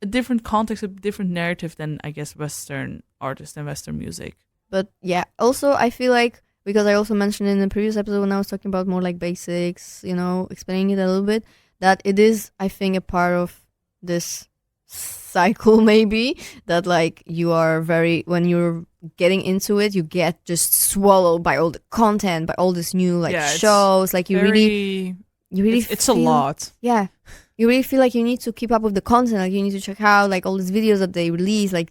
a different context, a different narrative than, I guess, Western artists and Western music. But yeah, also I feel like, because I also mentioned in the previous episode when I was talking about more like basics, you know, explaining it a little bit, that it is, I think, a part of this cycle maybe, that like you are when you're getting into it, you get just swallowed by all the content, by all this new like Yeah, it's shows, like you Very, really it's a feel- lot. Yeah, you really feel like you need to keep up with the content, like you need to check out like all these videos that they release, like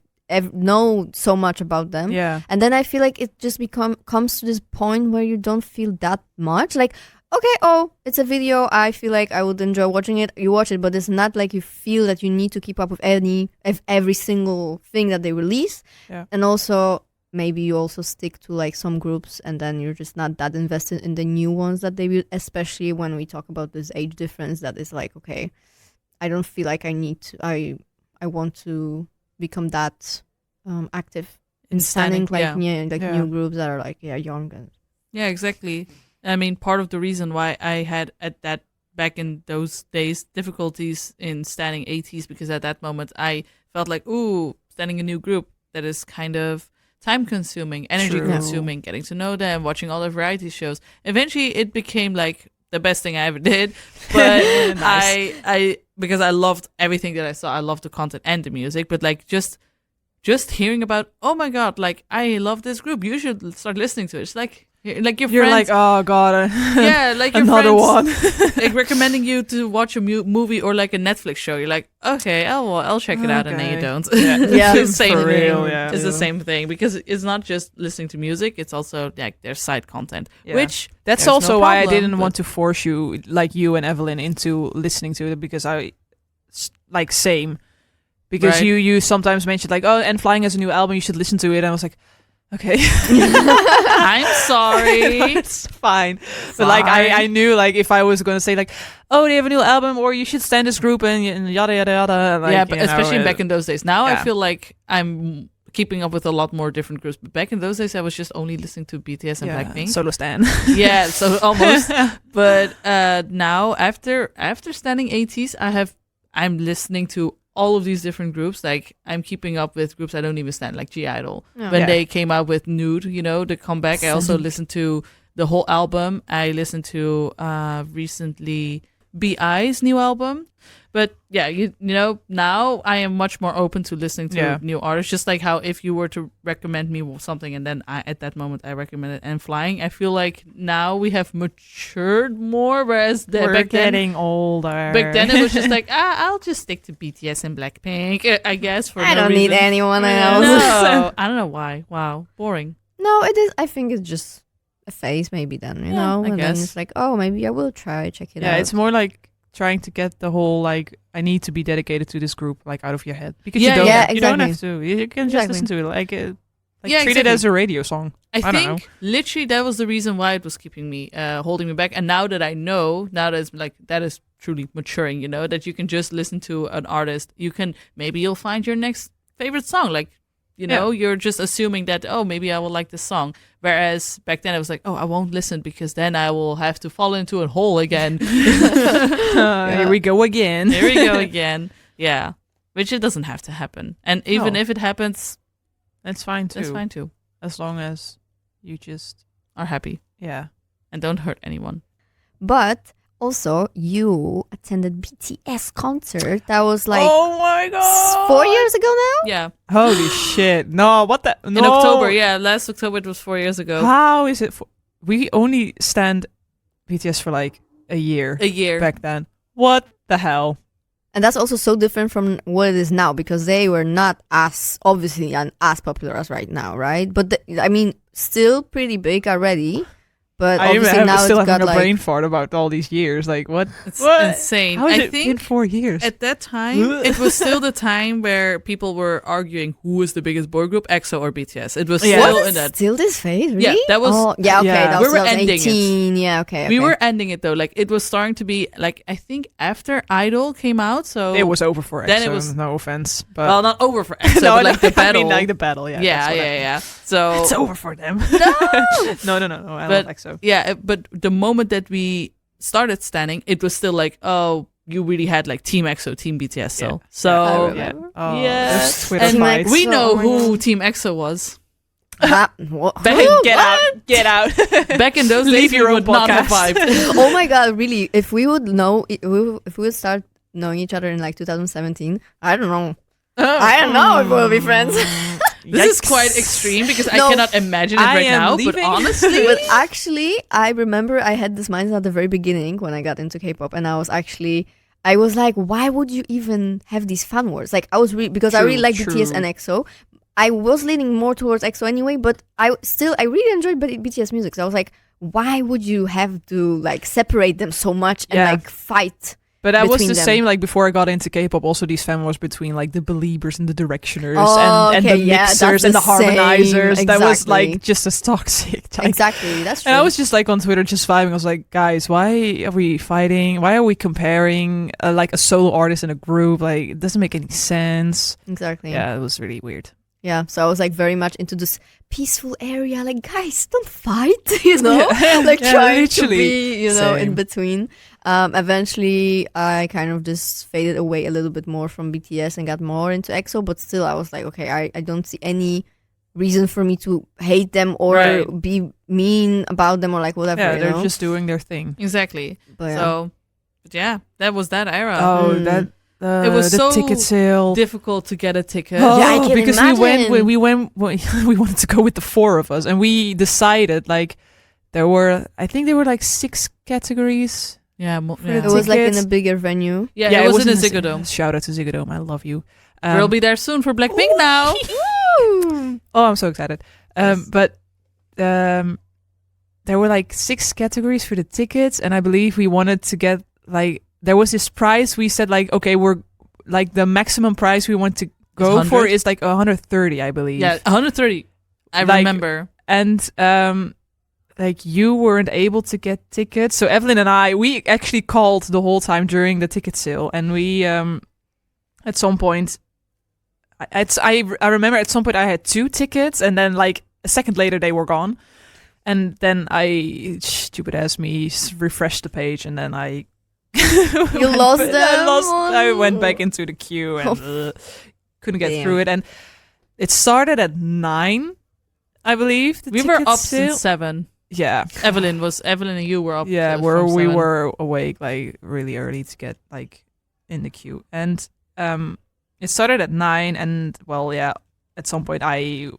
know so much about them. Yeah. And then I feel like it just comes to this point where you don't feel that much. Like, okay, oh, it's a video. I feel like I would enjoy watching it. You watch it, but it's not like you feel that you need to keep up with every single thing that they release. Yeah. And also, maybe you also stick to like some groups, and then you're just not that invested in the new ones that debut. Especially when we talk about this age difference, that is like, okay, I don't feel like I need to. I want to become that active in standing like yeah. Yeah. new groups that are like young and Yeah, exactly. I mean, part of the reason why I had at that back in those days difficulties in standing ATEEZ, because at that moment I felt like, ooh, standing a new group, that is kind of time consuming, energy True. consuming, getting to know them, watching all the variety shows. Eventually it became like the best thing I ever did. But Nice. I because I loved everything that I saw. I loved the content and the music, but like just hearing about, oh my god, like I love this group, you should start listening to it. It's like your You're friends, like, oh god, yeah, like your another friends, one. like recommending you to watch a movie or like a Netflix show. You're like, okay, I'll check it out, and then you Okay. don't. Yeah. Yeah, It's the same for thing. real, yeah. It's the same thing, because it's not just listening to music; it's also like their side content, Yeah. which That's there's also no why I problem, didn't but- want to force you, like you and Evelyn, into listening to it, because like same. Because Right. you sometimes mentioned like, oh, and Flying has a new album, you should listen to it. And I was like, okay. I'm sorry. It's fine. But like I knew like if I was gonna say like, oh, they have a new album, or you should stand this group, and yada yada yada. Like, Yeah, but you know, especially back in those days. Now I yeah. feel like I'm keeping up with a lot more different groups. But back in those days, I was just only listening to BTS and Blackpink. Solo Stan. Yeah, so almost. But now after standing ATEEZ, I'm listening to all of these different groups. Like I'm keeping up with groups I don't even stand, like G Idol. Yeah. When Yeah. they came out with Nude, you know, the comeback, I also listened to the whole album. I listened to recently BI's new album. But yeah, you know, now I am much more open to listening to new artists. Just like how if you were to recommend me something and then at that moment I recommended And Flying, I feel like now we have matured more, whereas we're getting older. Back then it was just like, I'll just stick to BTS and Blackpink, I guess. I don't need anyone else. No, I don't know why. Wow, boring. No, it is. I think it's just a phase, maybe then, you know? I and guess. then it's like, oh, maybe I will check it out. Yeah, it's more like trying to get the whole like I need to be dedicated to this group like out of your head because you don't you don't have to. You can just listen to it like treat it as a radio song. I don't know. think literally that was the reason why it was keeping me holding me back. And now that I know, now that it's like that is truly maturing, you know, that you can just listen to an artist. You'll find your next favorite song. Like, you know, you're just assuming that, oh, maybe I will like this song. Whereas back then I was like, oh, I won't listen because then I will have to fall into a hole again. Here we go again. Here we go again. Yeah. Which it doesn't have to happen. And even if it happens, that's fine too. That's fine too. As long as you just are happy. Yeah. And don't hurt anyone. But also, you attended BTS concert. That was like, oh my god, 4 years ago now. Yeah. Holy shit! No, what the? No. In October, last October it was 4 years ago. How is it? We only stand BTS for like a year. Back then. What the hell? And that's also so different from what it is now because they were not as obviously as popular as right now, right? But still pretty big already. But obviously now still it's got having a like brain fart about all these years. Like what? It's insane. How has I it think been 4 years? At that time, it was still the time where people were arguing who was the biggest boy group, EXO or BTS. It was still in that. Still this phase, really? Yeah, that was. Oh, yeah, okay. Yeah. That was We were ending 2018. Yeah, okay. We were ending it though. Like it was starting to be like I think after Idol came out, so it was over for EXO. Then it was no offense, but well, not over for EXO, but like the battle. I mean, like the battle. Yeah. Yeah. So it's over for them. No. No. I love EXO. Yeah, but the moment that we started standing, it was still like, oh, you really had like Team EXO, Team BTS. So those Twitter and fights. we know who Team EXO was. Get out. Back in those Leave days, your we own would not have podcast. vibed. Oh my god, really? If we would know, if we would start knowing each other in like 2017, I don't know. I don't know if we'll be friends. This is quite extreme because I No, cannot imagine it right now. leaving. But honestly, But actually, I remember I had this mindset at the very beginning when I got into K-pop, and I was like, why would you even have these fan wars? Like, I was because I really like BTS and EXO. I was leaning more towards EXO anyway, but I really enjoyed BTS music. So I was like, why would you have to like separate them so much and like fight? But that was the them. same like before I got into K-pop. Also, these fan wars between like the Beliebers and the Directioners and okay, the mixers and the same. harmonizers. That was Exactly. like just as toxic. Like, Exactly, that's true. and I was just like on Twitter just vibing. I was like, guys, why are we fighting? Why are we comparing like a solo artist in a group? Like, it doesn't make any sense. Exactly. Yeah, it was really weird. Yeah, so I was like very much into this peaceful area, like guys, don't fight, you know, like trying to be, you know, in between. Eventually, I kind of just faded away a little bit more from BTS and got more into EXO, but still, I was like, okay, I don't see any reason for me to hate them or be mean about them or like whatever. Yeah, you they're know? just doing their thing. exactly. But, So, but yeah, that was that era. Oh, that. It was the so ticket sale. difficult to get a ticket. Oh, Yeah, I can because imagine. we wanted to go with the four of us, and we decided like I think there were like 6 categories. Yeah, it was like in a bigger venue. Yeah, it was in a Ziggo Dome. Shout out to Ziggo Dome, I love you. We'll be there soon for Blackpink now. Oh, I'm so excited. But there were like 6 categories for the tickets, and I believe we wanted to get like. There was this price. We said like, okay, we're like the maximum price we want to go for is like 130, I believe. Yeah, 130. I remember. And like you weren't able to get tickets, so Evelyn and we actually called the whole time during the ticket sale, and we at some point, I remember at some point I had 2 tickets, and then like a second later they were gone, and then stupid ass me refreshed the page, and then I. You lost them? I went back into the queue and couldn't get through it. And it started at 9, I believe. We were up since 7. yeah. Evelyn and you were up. Yeah, from we 7. were awake like really early to get like in the queue, and it started at 9, and well, yeah, at some point I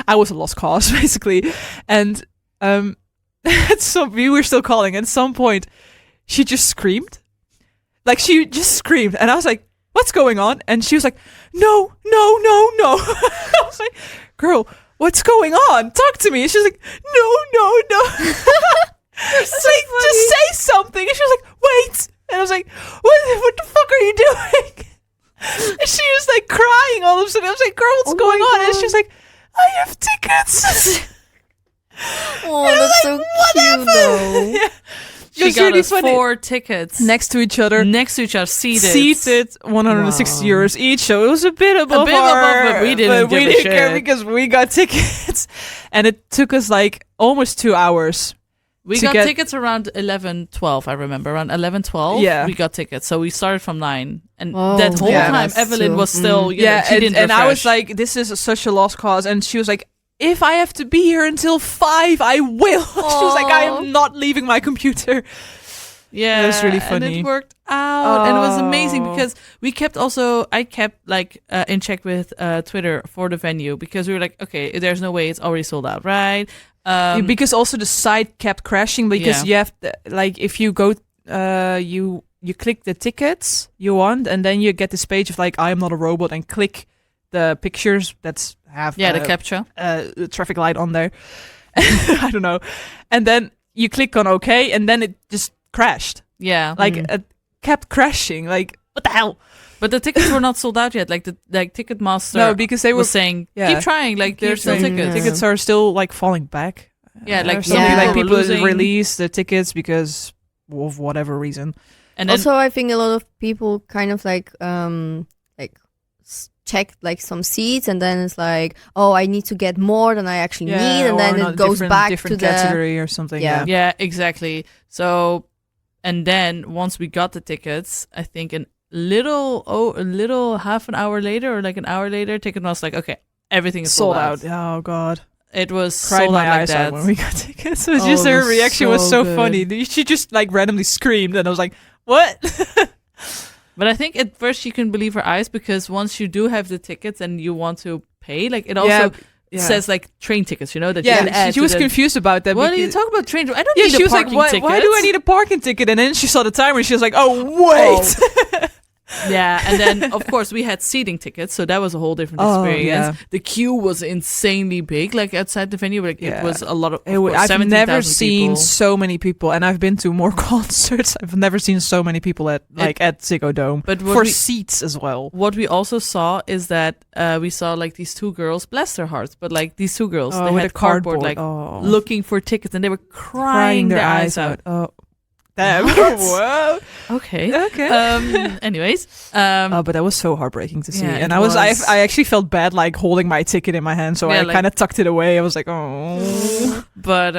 was a lost cause basically, and so we were still calling. At some point, she just screamed, and I was like, "What's going on?" And she was like, "No, no, no, no." I was like, "Girl, what's going on? Talk to me." And she's like, "No, no, no." It's like, just say something. And she was like, "Wait." And I was like, what the fuck are you doing? And she was like crying all of a sudden. I was like, "Girl, what's going on?" And she was like, "I have tickets." Oh, that's so cute though. Yeah. She was got really us funny. 4 tickets Next to each other. seated. 160 Wow. euros each. So it was a bit above but we didn't give a care shit. because we got tickets. And it took us like almost 2 hours. We to got get- tickets around 11:12. I remember around 11:12. Yeah. we got tickets. So we started from 9, and Oh, that whole yeah, time that's Evelyn so- was still. You know, she didn't and I was refresh. like, "This is such a lost cause." And she was like, "If I have to be here until 5, I will." She was like, "I am not leaving my computer." yeah, it was really and funny. it worked out, and it was amazing Oh. because I kept like in check with Twitter for the venue, because we were like, okay, there's no way it's already sold out, right? Because also the site kept crashing because Yeah. you have like if you go you click the tickets you want, and then you get this page of like, "I am not a robot," and click the pictures that have the capture. the traffic light on there. I don't know, and then you click on OK, and then it just crashed. Yeah, Like it kept crashing. Like, what the hell? but the tickets were not sold out yet. Like the Ticketmaster No, because they were was saying, yeah. keep trying. Like Keep there's still trying. tickets. Yeah. tickets are still like falling back. Yeah, like or something. Yeah. Like people losing. release the tickets because of whatever reason. And then Also, I think a lot of people kind of like check like some seats, and then it's like, "Oh, I need to get more than I actually need," and or then not it goes back to different the category or something. Yeah. yeah, exactly. So, and then once we got the tickets, I think a little half an hour later or like an hour later, Ticketmaster like, okay, everything is sold out. Oh god, It was cried sold my out like eyes that. out when we got tickets. It was Oh, just it her was reaction was so so good. funny. She just like randomly screamed, and I was like, "What?" But I think at first she couldn't believe her eyes, because once you do have the tickets and you want to pay, like it also yeah. says like train tickets, you know, that you can Yeah, add she to was the- confused about that. What are you because- talking about train? I don't Yeah, need she a was like, parking ticket. why do I need a parking ticket? And then she saw the timer and she was like, "Oh, wait." Yeah, and then of course we had seating tickets, so that was a whole different Oh, experience. yeah. The queue was insanely big, like outside the venue. Like Yeah. it was a lot of. I've 17,000 never seen people. so many people, and I've been to more concerts. I've never seen so many people at Ziggo Dome But what for we- seats as well. What we also saw is that we saw like these 2 girls, bless their hearts, but like these 2 girls, they with had a cardboard, like looking for tickets, and they were crying their eyes out. Oh, damn! What? Whoa. Okay. Okay. Anyways, Oh, but that was so heartbreaking to see, yeah, and it I was. I actually felt bad like holding my ticket in my hand, so Yeah, I like- kind of tucked it away. I was like, oh. But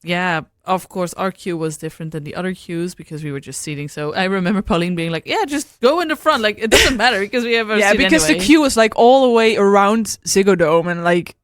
yeah, of course, our queue was different than the other queues because we were just seating. So I remember Pauline being like, "Yeah, just go in the front. Like it doesn't matter because we have our Yeah, seat because anyway." the queue was like all the way around Ziggo Dome and like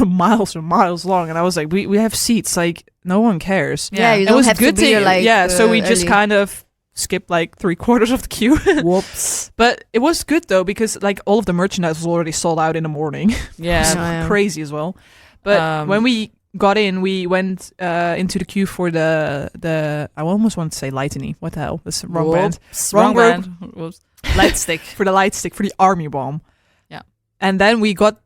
miles and miles long, and I was like, we have seats, like no one cares. Yeah, you It don't was have good to be there, like so we just early. kind of skipped like 3/4 of the queue. Whoops. But it was good though, because like all of the merchandise was already sold out in the morning. yeah, So- Yeah. Crazy as well. But when we got in, we went into the queue for the I almost want to say Lightning. What the hell? That's the wrong band. Whoops, Wrong band. Whoops. Light stick. For the light stick, for the army bomb. Yeah. And then we got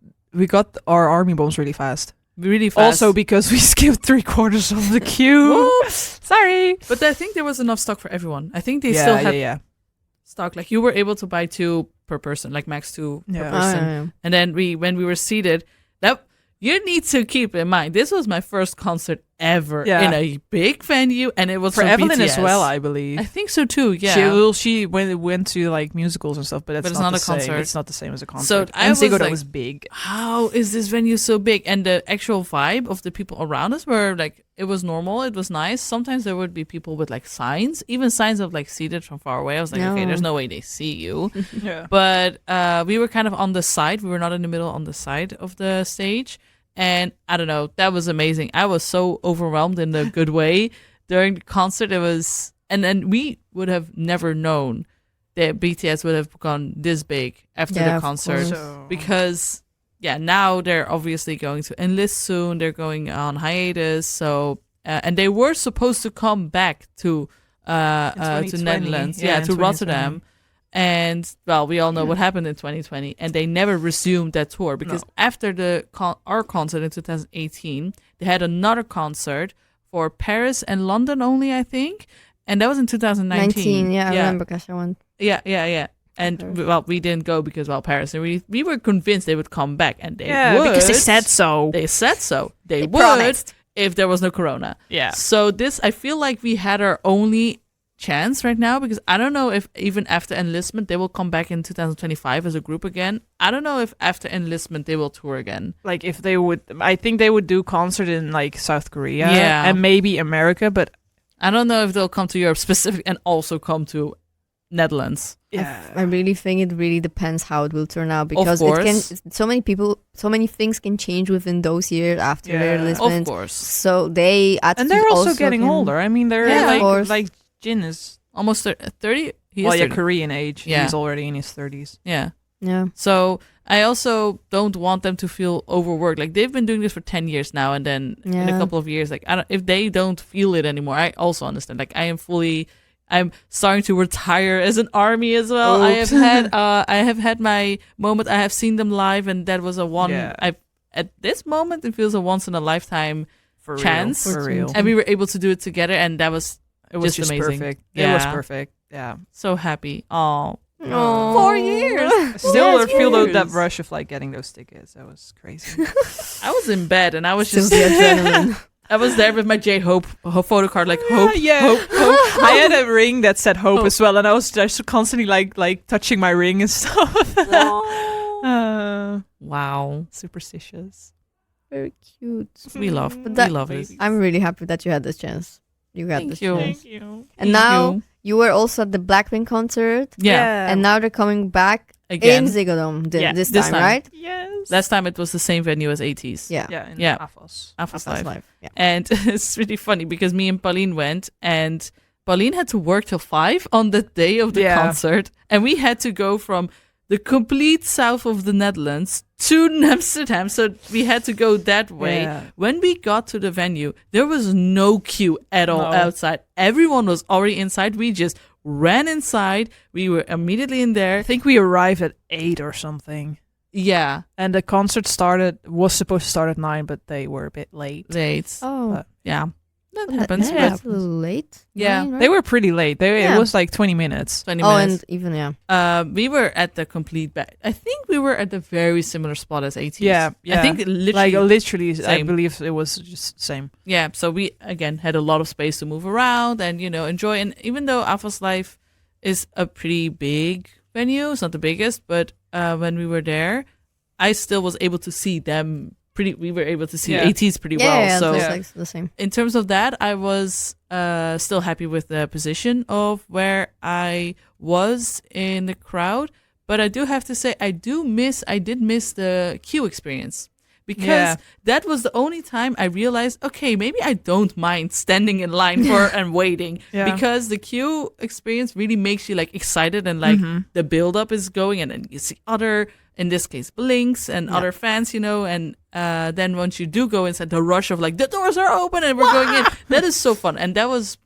our army bombs really fast. Really fast. Also because we skipped 3/4 of the queue. Whoops. Sorry. But I think there was enough stock for everyone. I think they still had yeah. stock. Like you were able to buy 2 per person, like max 2 per Yeah. person. And then when we were seated, that you need to keep in mind, this was my first concert ever Yeah. in a big venue, and it was For from Evelyn BTS. as well, I believe. I think so too. Yeah. She went to like musicals and stuff, but But it's not not the a same. concert. It's not the same as a concert. So I and was Ziggo Dome like- was big. How is this venue so big? And the actual vibe of the people around us were like, it was normal. It was nice. Sometimes there would be people with like signs, even signs of like seated from far away. I was like, okay, No. there's no way they see you. Yeah. But we were kind of on the side. We were not in the middle, on the side of the stage. And I don't know, that was amazing. I was so overwhelmed in a good way during the concert. It was, and then we would have never known that BTS would have gone this big after the concert because now they're obviously going to enlist soon. They're going on hiatus. So and they were supposed to come back to Netherlands, to Rotterdam. And well, we all know what happened in 2020, and they never resumed that tour because after our concert in 2018, they had another concert for Paris and London only, I think, and that was in 2019. I remember Kasha went. Yeah. And we didn't go because Paris, and we were convinced they would come back, and they would because they said so. They said so. They would promised. if there was no corona. Yeah. So I feel like we had our only chance right now because I don't know if even after enlistment they will come back in 2025 as a group again. I don't know if after enlistment they will tour again. Like if they would, I think they would do concert in like South Korea and maybe America, but I don't know if they'll come to Europe specific and also come to Netherlands. I really think it really depends how it will turn out because it can. So many things can change within those years after their enlistment. Of course. So they're also getting older. I mean, they're like Jin is almost 30. Korean age. Yeah. He's already in his 30s. Yeah. Yeah. So I also don't want them to feel overworked. Like they've been doing this for 10 years now, and then in a couple of years, like if they don't feel it anymore, I also understand. Like I'm starting to retire as an army as well. Oops. I have had my moment. I have seen them live, and that was at this moment it feels a once in a lifetime chance. For real. And we were able to do it together, and it was just amazing. Perfect. Yeah. It was perfect. Yeah. So happy. Oh. 4 years. Still feel that rush of like getting those tickets. That was crazy. I was in bed and I was Just just the adrenaline. I was there with my J Hope photo card, like hope. Hope. I had a ring that said hope as well, and I was just constantly like touching my ring and stuff. Wow, superstitious. Very cute. We love it. I'm really happy that you had this chance. You got this chance. Thank you. And now you were also at the Blackpink concert. Yeah. And now they're coming back Again. in Ziggo this this time, time. right? Yes. Last time it was the same venue as ATEEZ. Yeah. Yeah. AFOS. AFOS Live. Live. Yeah. And it's really funny because me and Pauline went, and Pauline had to work till 5 on the day of the concert, and we had to go from the complete south of the Netherlands to Amsterdam, so we had to go that way. Yeah. When we got to the venue, there was no queue at all outside. Everyone was already inside. We just ran inside. We were immediately in there. I think we arrived at 8 or something. Yeah. And the concert was supposed to start at 9, but they were a bit late. Oh. Yeah. That happens. That's But a little late. Yeah. 9, right? They were pretty late. It was like 20 minutes. 20 Oh, minutes. and even, We were at the complete back. I think we were at the very similar spot as ATEEZ. Yeah. I think literally I same. believe it was just same. Yeah, so we again had a lot of space to move around and enjoy. And even though AFOS Live is a pretty big venue, it's not the biggest, but when we were there, I still was able to see them. We were able to see ATEEZ pretty well. yeah, So it's like the same. in terms of that, I was still happy with the position of where I was in the crowd. But I do have to say, I did miss the queue experience. Because that was the only time I realized, okay, maybe I don't mind standing in line and waiting. Yeah. Because the queue experience really makes you like excited and like the build up is going, and then you see other, in this case, Blinks and other fans, and then once you do go inside, the rush of like the doors are open and we're going in. That is so fun. And that was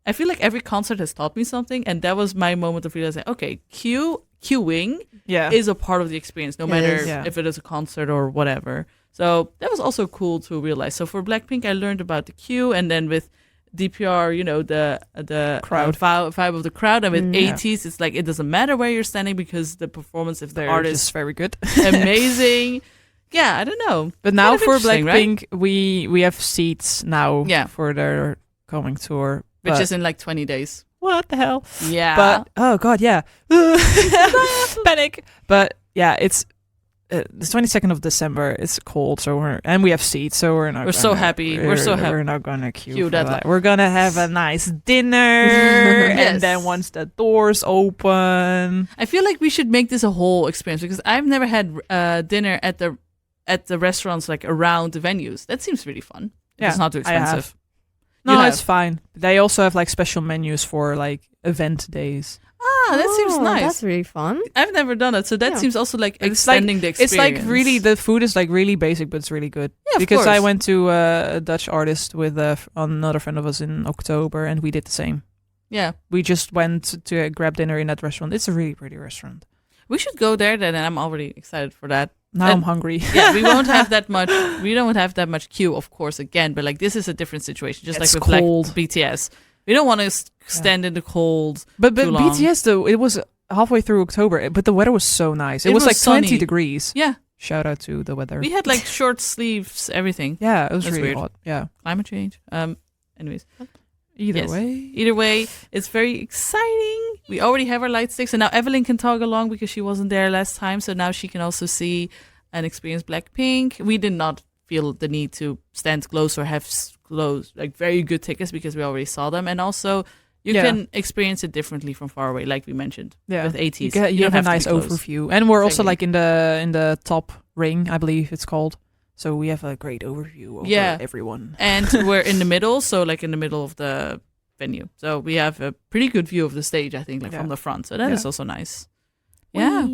I feel like every concert has taught me something, and that was my moment of realizing, okay, queuing is a part of the experience, no matter if it is a concert or whatever. So that was also cool to realize. So for Blackpink, I learned about the queue, and then with DPR, the crowd vibe of the crowd, and with ATEEZ, it's like it doesn't matter where you're standing because the performance of the artist is very good, amazing. Yeah, I don't know, but now for Blackpink, right? we have seats now for their coming tour, which is in like 20 days. What the hell? Yeah. But oh god, yeah. Panic. But yeah, it's the 22nd of December. It's cold, so we have seats, so we're not. We're so happy. We're not gonna queue for that. We're gonna have a nice dinner, and then once the doors open, I feel like we should make this a whole experience because I've never had dinner at the at the restaurants like around the venues. That seems really fun. Yeah, It's not too I have. expensive. No, You have. it's fine. They also have like special menus for like event days. Ah, that seems nice. That's really fun. I've never done it, so that Yeah. seems also like It's extending the It's experience. like really, the food is like really basic, but it's really good. Yeah, of Because I course. went to a Dutch artist with another friend of us in October, and we did the same. Yeah, We just went to grab dinner in that restaurant. It's a really pretty restaurant. we should go there then, and I'm already excited for that. Now And- I'm hungry. Yeah, we won't have that much. We don't have that much queue, of course. Again, but like this is a different situation. Just It's like with cold. like BTS, we don't want to stand in the cold. But too long. BTS though, it was halfway through October, but the weather was so nice. It It was was like 20 sunny. degrees. Yeah, Shout out to the weather. we had like short sleeves, everything. Yeah, it was That's really weird. hot. Yeah. Climate change. Anyways, Either Yes. way. either way, it's very exciting. We already have our light sticks, and now Evelyn can tag along because she wasn't there last time. So now she can also see and experience Blackpink. We did not feel the need to stand close or have close, like very good tickets because we already saw them, and also you Yeah. can experience it differently from far away, like we mentioned Yeah. with ATEEZ. You, don't have a to be nice close. overview. And we're also Exactly. like in the top ring, I believe it's called. So we have a great overview over Yeah. everyone. And we're in the middle, so like in the middle of the venue. So we have a pretty good view of the stage, I think, like Yeah. from the front. So that Yeah. is also nice. Yeah,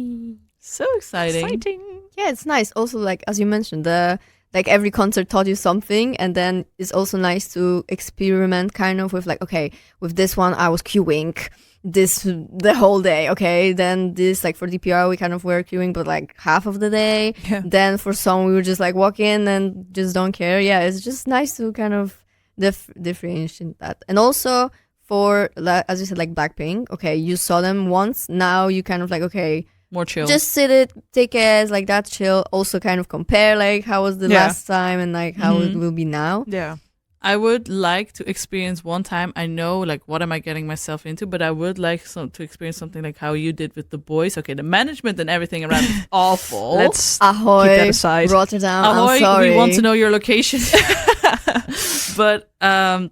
so exciting. Yeah, it's nice. Also, like as you mentioned, the like every concert taught you something, and then it's also nice to experiment kind of with like, okay, with this one I was queuing this the whole day. Okay, then this like for DPR we kind of were queuing, but like half of the day. Yeah. Then for some we would just like walk in and just don't care. Yeah, it's just nice to kind of differentiate that, and also for as you said, like Blackpink. Okay, you saw them once. Now you kind of like, okay, More chill. just sit it, take it like that, chill. Also, kind of compare like how was the Yeah. last time and like how it Mhm. will be now. Yeah. I would like to experience one time. I know, like, what am I getting myself into? But I would like to experience something like how you did with the boys. Okay, the management and everything around is awful. Let's Ahoy, keep that aside. Rotterdam. Ahoy, I'm sorry. we want to know your location. But like,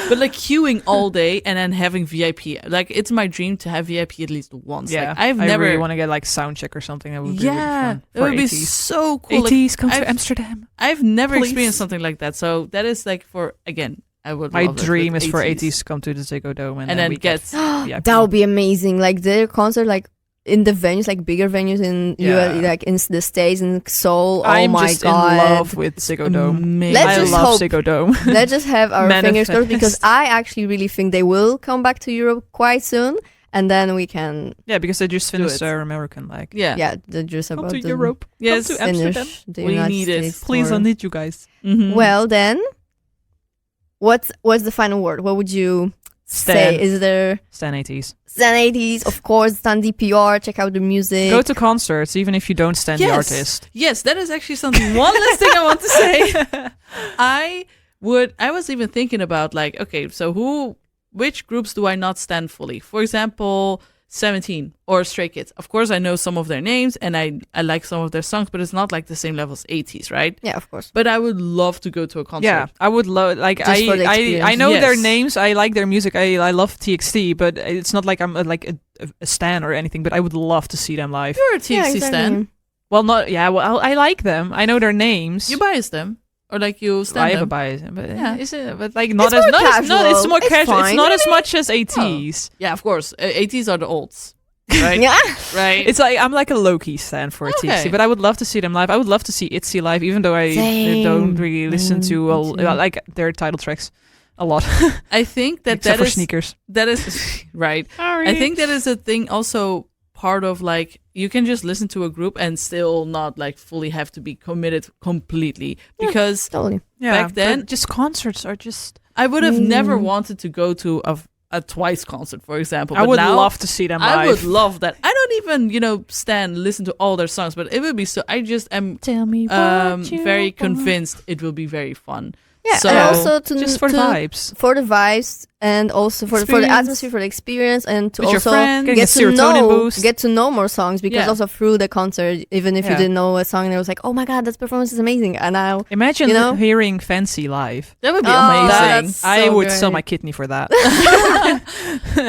but like queuing all day and then having VIP. Like, it's my dream to have VIP at least once. Yeah. Like, I've I never. really want to get like sound check or something. That would be Yeah, really fun. it would be ATEEZ. so cool. Like, ATEEZ, come to I've- Amsterdam. I've never Please. experienced something like that. So that is like for, again, I would. My love it dream with is for ATEEZ. ATEEZ to come to the Ziggo Dome and then we get VIP. That would be amazing. Like their concert, like in the venues, like bigger venues in Yeah. US, like in the States, in Seoul. I'm oh my just god! in love with Ziggo Dome. Amazing. Let's I just love hope- Ziggo Dome. Let's just have our fingers crossed because Manifest. I actually really think they will come back to Europe quite soon, and then we can, Yeah, because they just Do finished it. their American leg. Yeah. yeah, they're just Come about to to Europe. Yes. Come to Amsterdam. finish the We United need it. States Please, tour. I need you guys. Mhm. Well, then, what's the final word? What would you Stan. say? Is there Stan ATEEZ. Stan ATEEZ, of course, Stan DPR, check out the music. Go to concerts, even if you don't stand the Yes. artist. Yes, that is actually something. One last thing I want to say. I was even thinking about like, okay, so which groups do I not stand fully? For example, 17 or Stray Kids. Of course, I know some of their names and I like some of their songs, but it's not like the same level as ATEEZ, right? Yeah, of course. But I would love to go to a concert. Yeah, I would love like Just for the I experience. know their Yes. names. I like their music. I love TXT, but it's not like I'm a stan or anything. But I would love to see them live. You're a TXT Yeah, exactly. stan. Well, not yeah. Well, I like them. I know their names. You bias them. Or like you stand I have a them. bias, but Yeah. is it? But like not It's as more not as not. It's casual. more It's casual. It's fine. not as much as ATEEZ. Yeah, of course. ATEEZ are the olds. Right? Yeah. Right? It's like I'm like a low-key stan for Okay. TXT, but I would love to see them live. I would love to see ITZY live, even though I Same. don't really listen to Me too. like their title tracks a lot, I think that except for is sneakers. that is right. I think that is a thing also part of like you can just listen to a group and still not like fully have to be committed completely because Totally. yeah, back then- but just concerts are just. I would have never Mm. wanted to go to a Twice concert, for example. I But would now, love to see them live. I would love that. I don't even, listen to all their songs, but it would be so. I just am Tell me very convinced it will be very fun. Yeah, So- and also to Just for the vibes. for the vibes, and also for the Experience. atmosphere, for the experience, and to With your also friends. Getting a serotonin boost. get to know more songs, because Yeah. also through the concert, even if you Yeah. didn't know a song, it was like, oh my god, that performance is amazing, and now Imagine You know? hearing Fancy live. That would be Oh, amazing. that's I so would great. sell my kidney for that.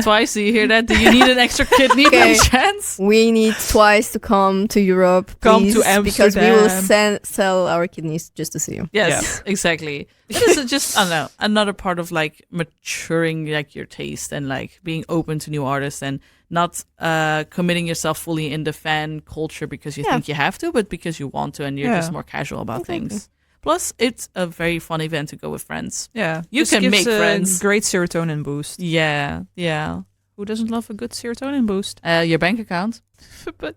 Twice, do you hear that? Do you need an extra kidney by Okay. chance? we need Twice to come to Europe, Come please, to because we will Amsterdam. sell our kidneys just to see you. Yes, exactly. It is just, I don't know, another part of like maturing like your taste and like being open to new artists and not committing yourself fully in the fan culture because you Yeah. think you have to, but because you want to and you're Yeah. just more casual about Exactly. things. Plus, it's a very fun event to go with friends. Yeah. You Just can gives make a friends. great serotonin boost. Yeah, yeah. Who doesn't love a good serotonin boost? Your bank account. but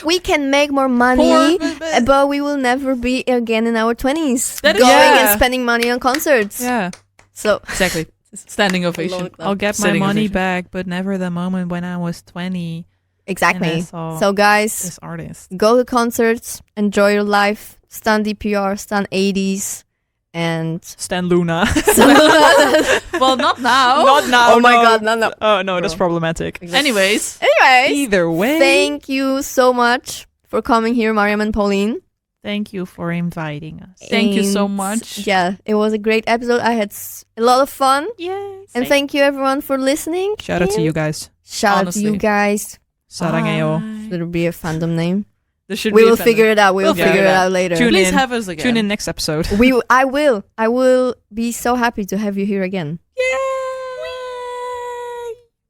We can make more money, but we will never be again in our 20s That is- going Yeah. and spending money on concerts. yeah, So Exactly. Standing ovation. I'll get my Standing money ovation. back, but never the moment when I was 20 and exactly. I saw So guys, this artist. go to concerts, enjoy your life, stan DPR, stan 80s, and Stan Luna. Well, not now. Not now. oh my no. god, no. Oh no, that's Bro. problematic. Anyways, Anyways, Either way, thank you so much for coming here, Mariam and Pauline. thank you for inviting us. Thank you so And, much. Yeah, it was a great episode. I had a lot of fun. Yes. And thank you everyone for listening. Shout out to And you guys. Shout out to Honestly. you guys. Saranghayo. Bye. It'll be a fandom name. There should We be a will fan- figure it out. We'll We'll figure figure it it out. out later. Tune Please in. have us again. Tune in next episode. I will be so happy to have you here again.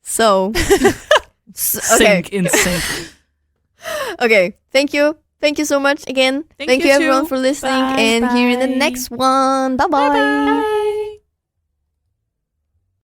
So, okay. Sync in sync. Okay. Thank you. Thank you so much again. Thank Thank you you everyone too. for listening, Bye, and hear you in the bye. next one. Bye bye.